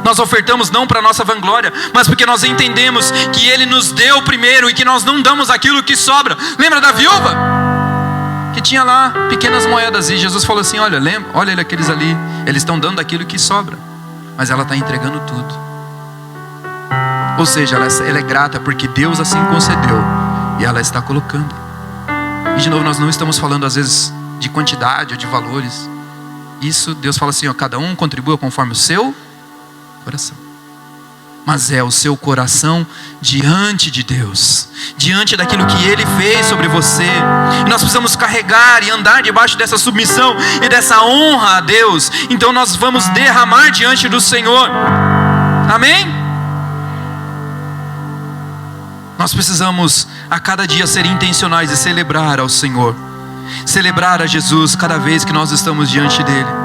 Nós ofertamos não para nossa vanglória, mas porque nós entendemos que Ele nos deu primeiro e que nós não damos aquilo que sobra. Lembra da viúva? Que tinha lá pequenas moedas e Jesus falou assim: olha aqueles ali, eles estão dando aquilo que sobra, mas ela está entregando tudo. Ou seja, ela é grata porque Deus assim concedeu e ela está colocando. E de novo, nós não estamos falando às vezes de quantidade ou de valores. Isso, Deus fala assim, cada um contribua conforme o seu coração. Mas é o seu coração diante de Deus, diante daquilo que Ele fez sobre você. E nós precisamos carregar e andar debaixo dessa submissão e dessa honra a Deus. Então nós vamos derramar diante do Senhor. Amém? Nós precisamos a cada dia ser intencionais e celebrar ao Senhor, celebrar a Jesus cada vez que nós estamos diante dEle.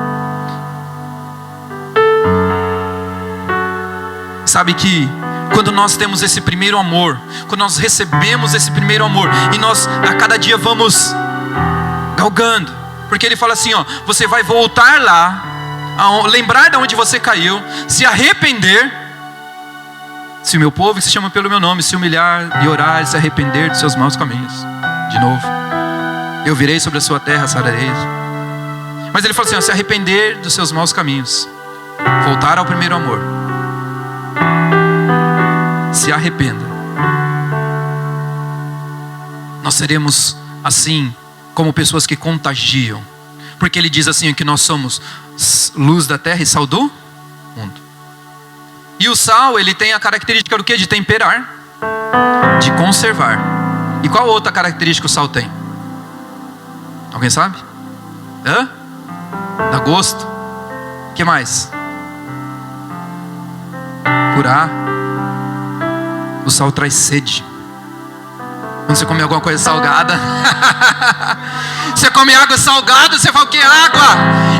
Sabe que quando nós temos esse primeiro amor, quando nós recebemos esse primeiro amor, e nós a cada dia vamos galgando, porque Ele fala assim, você vai voltar lá, lembrar de onde você caiu, se arrepender. Se o meu povo, que se chama pelo meu nome, se humilhar e orar e se arrepender dos seus maus caminhos, de novo, eu virei sobre a sua terra, sararei. Mas Ele fala assim, se arrepender dos seus maus caminhos, voltar ao primeiro amor, se arrependa. Nós seremos assim como pessoas que contagiam, porque Ele diz assim que nós somos luz da terra e sal do mundo. E o sal, ele tem a característica do quê? De temperar, de conservar. E qual outra característica o sal tem? Alguém sabe? Dá gosto. O que mais? Curar. O sal traz sede. Quando você come alguma coisa salgada, você come água salgada, você fala o que é água?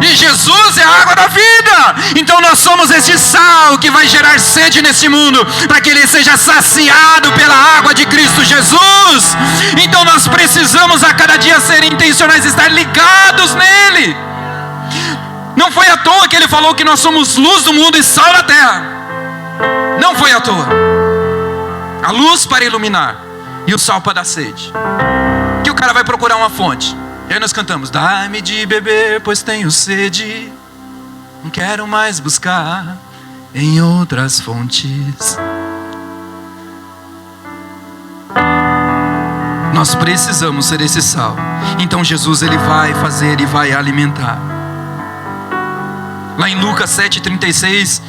E Jesus é a água da vida. Então nós somos esse sal que vai gerar sede nesse mundo, para que ele seja saciado pela água de Cristo Jesus. Então nós precisamos a cada dia ser intencionais, estar ligados nele. Não foi à toa que ele falou que nós somos luz do mundo e sal da terra. Não foi à toa. A luz para iluminar e o sal para dar sede. Que o cara vai procurar uma fonte. E aí nós cantamos: dá-me de beber, pois tenho sede. Não quero mais buscar em outras fontes. Nós precisamos ser esse sal. Então Jesus, ele vai fazer e vai alimentar. Lá em Lucas 7,36,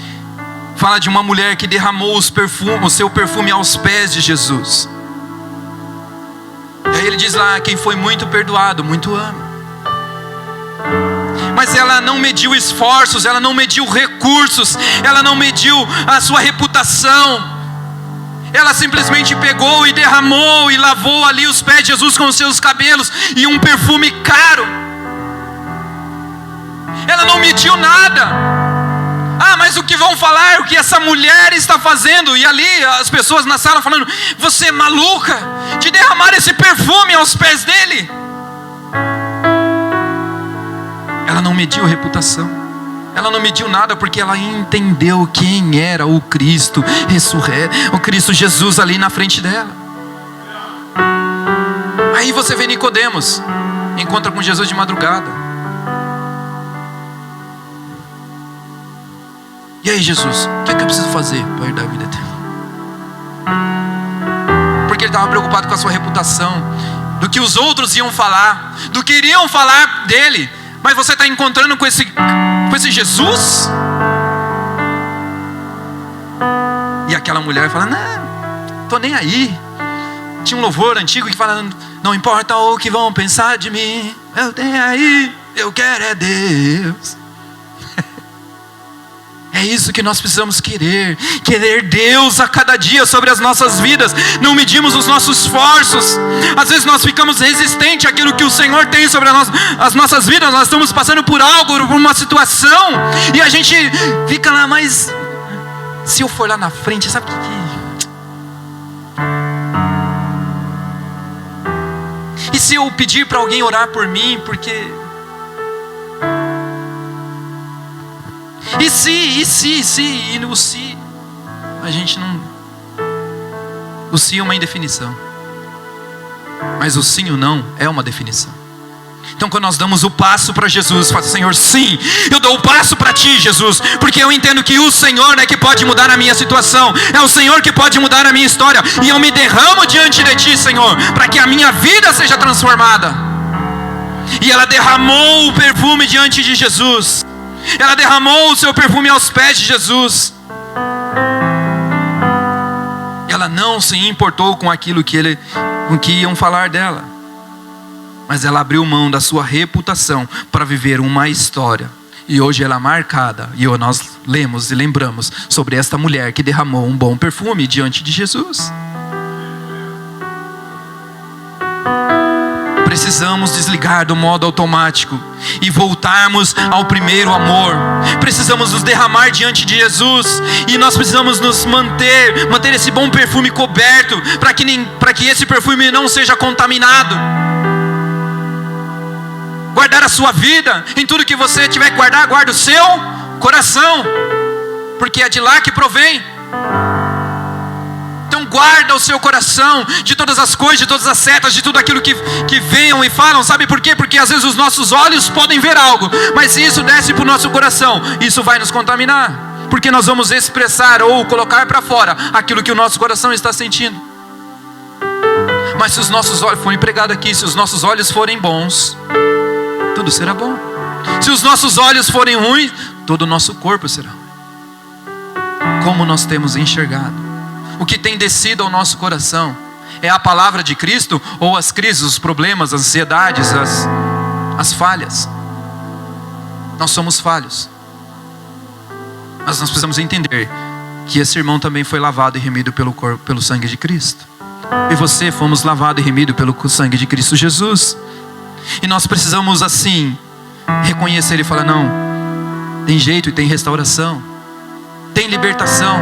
fala de uma mulher que derramou o seu perfume aos pés de Jesus. E aí ele diz lá: quem foi muito perdoado, muito ama. Mas ela não mediu esforços, ela não mediu recursos, ela não mediu a sua reputação. Ela simplesmente pegou e derramou e lavou ali os pés de Jesus com os seus cabelos, e um perfume caro. Ela não mediu nada. Ah, mas o que vão falar? O que essa mulher está fazendo? E ali as pessoas na sala falando: você é maluca de derramar esse perfume aos pés dele. Ela não mediu reputação, ela não mediu nada, porque ela entendeu quem era o Cristo ressurreto, o Cristo Jesus ali na frente dela. Aí você vê Nicodemos, encontra com Jesus de madrugada. E aí, Jesus, o que é que eu preciso fazer para herdar a vida eterna? Porque ele estava preocupado com a sua reputação, do que os outros iam falar, do que iriam falar dele. Mas você está encontrando com esse Jesus? E aquela mulher fala: não, tô nem aí. Tinha um louvor antigo que fala: não importa o que vão pensar de mim, eu tenho aí, eu quero é Deus. É isso que nós precisamos querer Deus a cada dia sobre as nossas vidas. Não medimos os nossos esforços. Às vezes nós ficamos resistentes àquilo que o Senhor tem sobre as nossas vidas. Nós estamos passando por algo, por uma situação, e a gente fica lá: mas se eu for lá na frente, sabe o que? E se eu pedir para alguém orar por mim, porque... E o se, a gente não... O se é uma indefinição, mas o sim e o não é uma definição. Então quando nós damos o passo para Jesus, fala: Senhor, sim, eu dou o passo para Ti, Jesus, porque eu entendo que o Senhor é que pode mudar a minha situação, é o Senhor que pode mudar a minha história, e eu me derramo diante de Ti, Senhor, para que a minha vida seja transformada. E ela derramou o perfume diante de Jesus. Ela derramou o seu perfume aos pés de Jesus. Ela não se importou com aquilo que iam falar dela, mas ela abriu mão da sua reputação para viver uma história. E hoje ela é marcada, e nós lemos e lembramos sobre esta mulher que derramou um bom perfume diante de Jesus. Precisamos desligar do modo automático e voltarmos ao primeiro amor. Precisamos nos derramar diante de Jesus, e nós precisamos nos manter esse bom perfume coberto, para que esse perfume não seja contaminado. Guardar a sua vida, em tudo que você tiver que guardar, guarda o seu coração, porque é de lá que provém. Então guarda o seu coração de todas as coisas, de todas as setas, de tudo aquilo que venham e falam. Sabe por quê? Porque às vezes os nossos olhos podem ver algo, mas se isso desce para o nosso coração, isso vai nos contaminar, porque nós vamos expressar ou colocar para fora aquilo que o nosso coração está sentindo. Mas se os nossos olhos, foi empregado aqui, se os nossos olhos forem bons, tudo será bom. Se os nossos olhos forem ruins, todo o nosso corpo será ruim. Como nós temos enxergado? O que tem descido ao nosso coração é a palavra de Cristo, ou as crises, os problemas, as ansiedades, as falhas? Nós somos falhos, mas nós precisamos entender que esse irmão também foi lavado e remido pelo sangue de Cristo. E você fomos lavados e remidos pelo sangue de Cristo Jesus. E nós precisamos assim reconhecer e falar: não, tem jeito e tem restauração, tem libertação,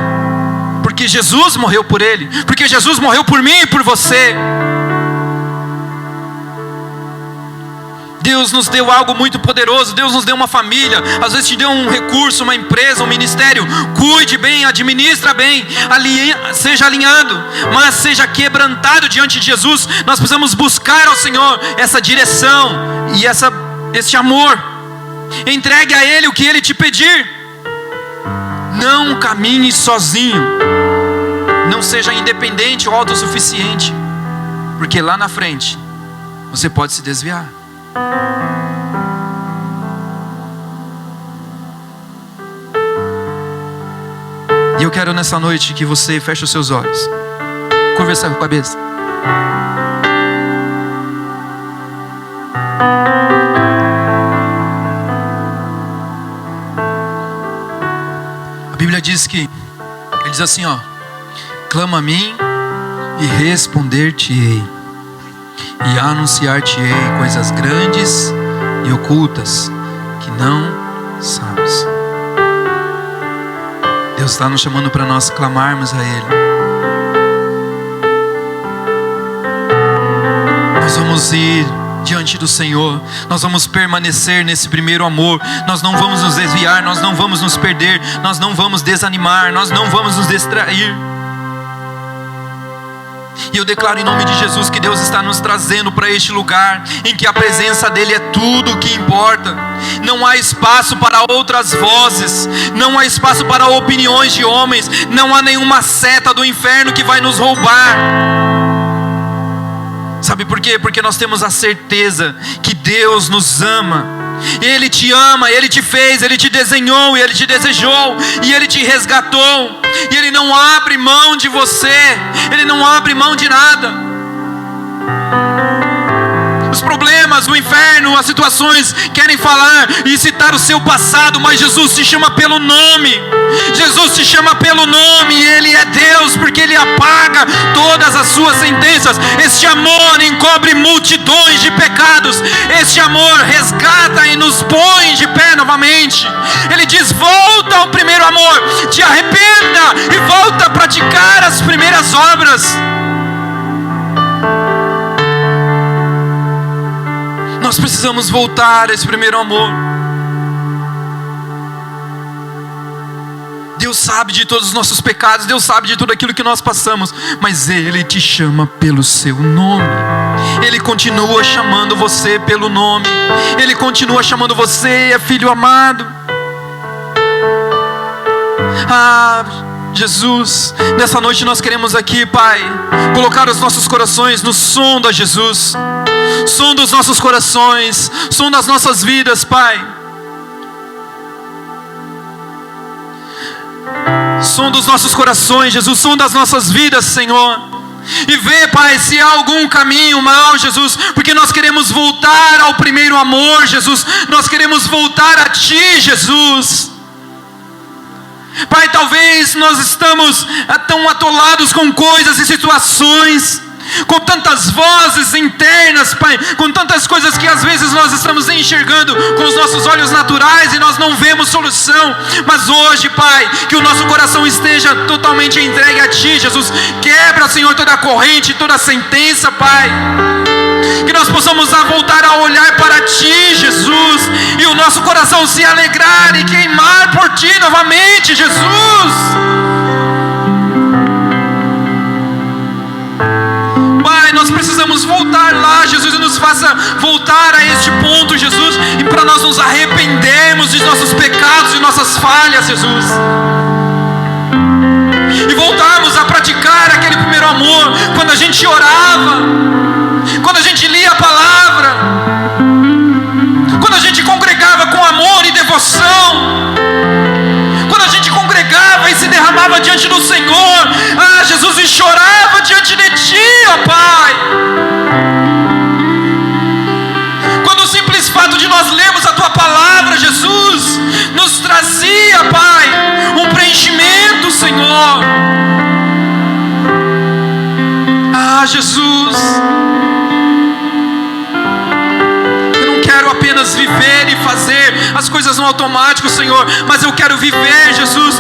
porque Jesus morreu por ele, porque Jesus morreu por mim e por você. Deus nos deu algo muito poderoso. Deus nos deu uma família, às vezes te deu um recurso, uma empresa, um ministério. Cuide bem, administra bem, seja alinhado, mas seja quebrantado diante de Jesus. Nós precisamos buscar ao Senhor essa direção e esse amor. Entregue a Ele o que Ele te pedir. Não caminhe sozinho, não seja independente ou autossuficiente, porque lá na frente você pode se desviar. E eu quero nessa noite que você feche os seus olhos, conversar com a cabeça. A Bíblia diz que, ele diz assim, ó: clama a mim e responder-te-ei, e anunciar-te-ei coisas grandes e ocultas que não sabes. Deus está nos chamando para nós clamarmos a Ele. Nós vamos ir diante do Senhor, nós vamos permanecer nesse primeiro amor, nós não vamos nos desviar, nós não vamos nos perder, nós não vamos desanimar, nós não vamos nos distrair. E eu declaro em nome de Jesus que Deus está nos trazendo para este lugar em que a presença dEle é tudo o que importa. Não há espaço para outras vozes, não há espaço para opiniões de homens, não há nenhuma seta do inferno que vai nos roubar. Sabe por quê? Porque nós temos a certeza que Deus nos ama. Ele te ama, Ele te fez, Ele te desenhou, Ele te desejou, e Ele te resgatou. E Ele não abre mão de você, Ele não abre mão de nada. Os problemas, o inferno, as situações querem falar e citar o seu passado, mas Jesus te chama pelo nome. Jesus te chama pelo nome, e Ele é Deus, porque Ele apaga todas as suas sentenças. Este amor encobre multidões de pecados. Este amor resgata e nos põe de pé novamente. Ele diz: volta ao primeiro amor, te arrependa e volta a praticar as primeiras obras. Nós precisamos voltar a esse primeiro amor. Deus sabe de todos os nossos pecados, Deus sabe de tudo aquilo que nós passamos, mas Ele te chama pelo seu nome. Ele continua chamando você pelo nome. Ele continua chamando você, é filho amado. Jesus, nessa noite nós queremos aqui, Pai, colocar os nossos corações no som da Jesus. Som dos nossos corações, som das nossas vidas, Pai. Som dos nossos corações, Jesus, som das nossas vidas, Senhor. E vê, Pai, se há algum caminho mal, Jesus, porque nós queremos voltar ao primeiro amor, Jesus. Nós queremos voltar a Ti, Jesus. Pai, talvez nós estamos tão atolados com coisas e situações, com tantas vozes internas, Pai, com tantas coisas que às vezes nós estamos enxergando com os nossos olhos naturais e nós não vemos solução. Mas hoje, Pai, que o nosso coração esteja totalmente entregue a Ti, Jesus. Quebra, Senhor, toda a corrente, toda a sentença, Pai. Que nós possamos voltar a olhar para Ti, Jesus, e o nosso coração se alegrar e queimar por Ti novamente, Jesus. Pai, nós precisamos voltar lá, Jesus, e nos faça voltar a este ponto, Jesus, e para nós nos arrependermos de nossos pecados e nossas falhas, Jesus, e voltarmos a praticar aquele primeiro amor, quando a gente orava, quando a gente lia a palavra, quando a gente congregava com amor e devoção, quando a gente congregava e se derramava diante do Senhor, Jesus, e chorava diante de Ti, ó Pai. Quando o simples fato de nós lermos a Tua palavra, Jesus, nos trazia, Pai, um preenchimento, Senhor. Jesus, apenas viver e fazer as coisas no automático, Senhor, mas eu quero viver, Jesus,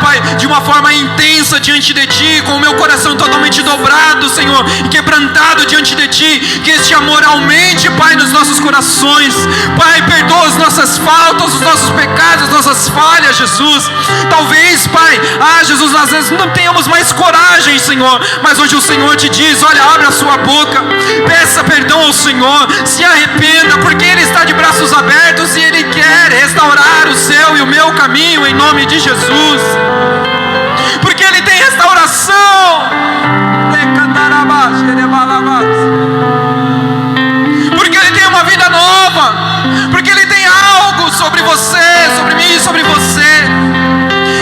Pai, de uma forma intensa diante de Ti, com o meu coração totalmente dobrado, Senhor, e quebrantado diante de Ti. Que este amor aumente, Pai, nos nossos corações. Pai, perdoa as nossas faltas, os nossos pecados, as nossas falhas, Jesus. Talvez, Pai, Jesus, às vezes não tenhamos mais coragem, Senhor, mas hoje o Senhor te diz: olha, abre a sua boca, peça perdão ao Senhor, se arrependa, porque Ele está de braços abertos e Ele quer restaurar o seu e o meu caminho, em nome de Jesus, porque Ele tem restauração. Porque Ele tem uma vida nova, porque Ele tem algo sobre você, sobre mim, sobre você.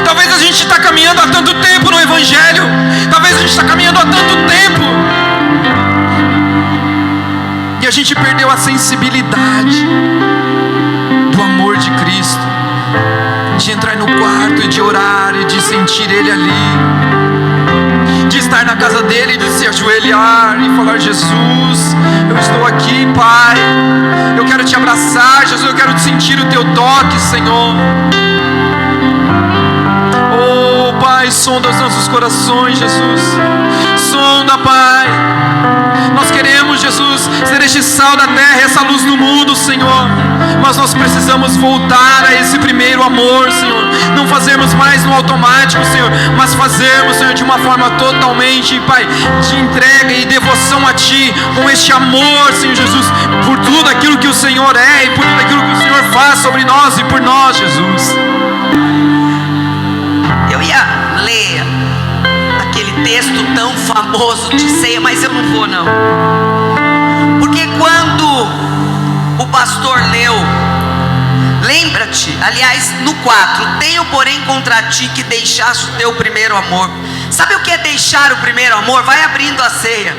Talvez a gente está caminhando há tanto tempo no Evangelho, talvez a gente está caminhando há tanto tempo, e a gente perdeu a sensibilidade do amor de Cristo, de entrar no quarto e de orar e de sentir Ele ali, de estar na casa dele e de se ajoelhar e falar: Jesus, eu estou aqui, Pai, eu quero te abraçar, Jesus, eu quero sentir o teu toque, Senhor. Oh, Pai, sonda os nossos corações, Jesus, sonda, Pai. Nós queremos, Jesus, ser este sal da terra, essa luz no mundo, Senhor, mas nós precisamos voltar a esse primeiro amor, Senhor, não fazermos mais no automático, Senhor, mas fazermos, Senhor, de uma forma totalmente, Pai, de entrega e devoção a Ti, com este amor, Senhor Jesus, por tudo aquilo que o Senhor é e por tudo aquilo que o Senhor faz sobre nós e por nós, Jesus. Eu ia ler aquele texto tão famoso de ceia, mas eu não vou não, porque quando o pastor leu, lembra-te, aliás, no 4, tenho porém contra ti que deixaste o teu primeiro amor. Sabe o que é deixar o primeiro amor? Vai abrindo a ceia,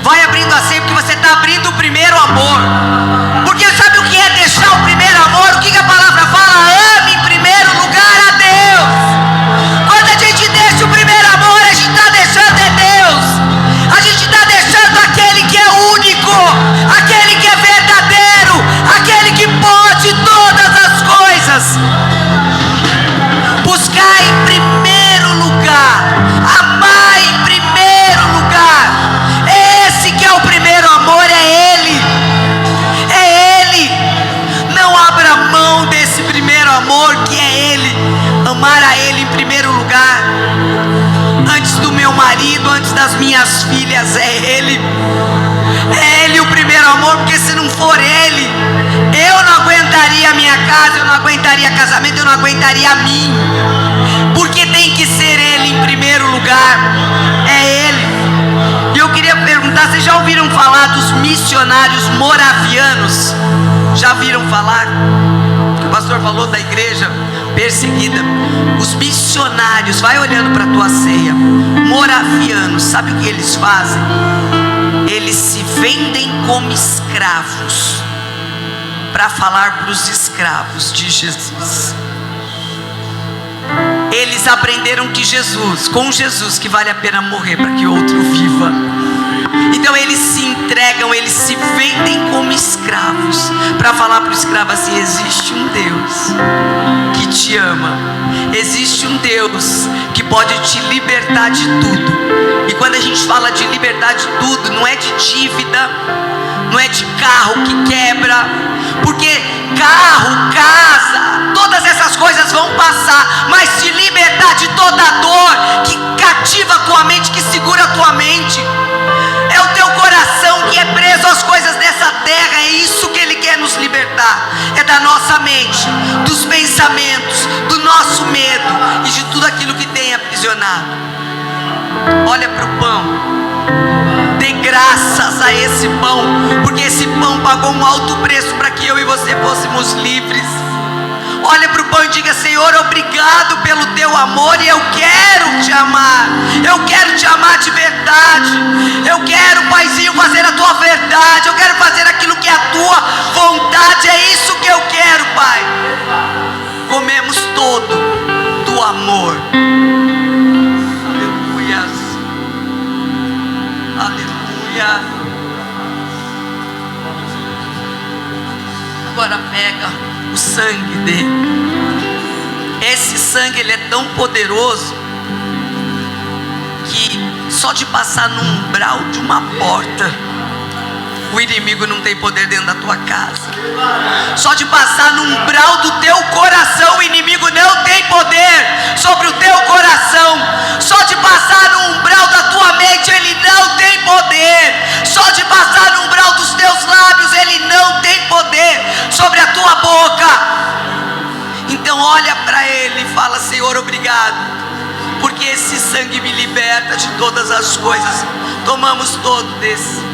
porque você está abrindo o primeiro amor. Porque sabe o que é deixar o primeiro amor? O que a palavra fala? Ame em primeiro lugar a Deus. Quando a gente deixa o primeiro amor, a gente está deixando Deus, a gente está deixando aquele que é único, aquele que é verdadeiro, aquele que pode todas as coisas. Buscar em primeiro lugar, amar em primeiro lugar, esse que é o primeiro amor, é Ele. Não abra mão desse primeiro amor que é Ele, amar a Ele em primeiro lugar, antes do meu marido, antes das minhas filhas, é Ele o primeiro amor, porque se não for Ele, eu não aguentaria a minha casa, eu não aguentaria casamento, eu não aguentaria a mim, porque tem que ser Ele em primeiro lugar, é Ele. E eu queria perguntar, vocês já ouviram falar dos missionários moravianos? Já viram falar? O pastor falou da igreja perseguida. Os missionários, vai olhando para a tua ceia, moravianos, sabe o que eles fazem? Eles se vendem como escravos para falar para os escravos de Jesus. Eles aprenderam que com Jesus que vale a pena morrer para que outro viva. Então eles se entregam, eles se vendem como escravos para falar para o escravo assim: existe um Deus que te ama, existe um Deus que pode te libertar de tudo. E quando a gente fala de libertar de tudo, não é de dívida, não é de carro que quebra, porque carro, casa, todas essas coisas vão passar, mas te libertar de toda a dor que cativa a tua mente, que segura a tua mente. É o teu coração que é preso às coisas dessa terra, é isso que Ele quer nos libertar. É da nossa mente, dos pensamentos, do nosso medo e de tudo aquilo que tem aprisionado. Olha para o pão, dê graças a esse pão, porque esse pão pagou um alto preço para que eu e você fôssemos livres. Olha para o pão e diga: Senhor, obrigado pelo teu amor, e eu quero te amar, eu quero te amar de verdade, eu quero, Paizinho, fazer a tua verdade, eu quero fazer aquilo que é a tua vontade, é isso que eu quero, Pai. Comemos todo do amor. Aleluia, aleluia. Agora pega o sangue dele. Esse sangue, ele é tão poderoso que só de passar no umbral de uma porta, o inimigo não tem poder dentro da tua casa. Só de passar no umbral do teu coração, o inimigo não tem poder sobre o teu coração. Só de passar no umbral da tua mente, ele não tem poder. Só de passar no umbral dos teus lábios, ele não tem poder sobre a tua boca. Então olha para ele e fala: Senhor, obrigado, porque esse sangue me liberta de todas as coisas. Tomamos todo desse.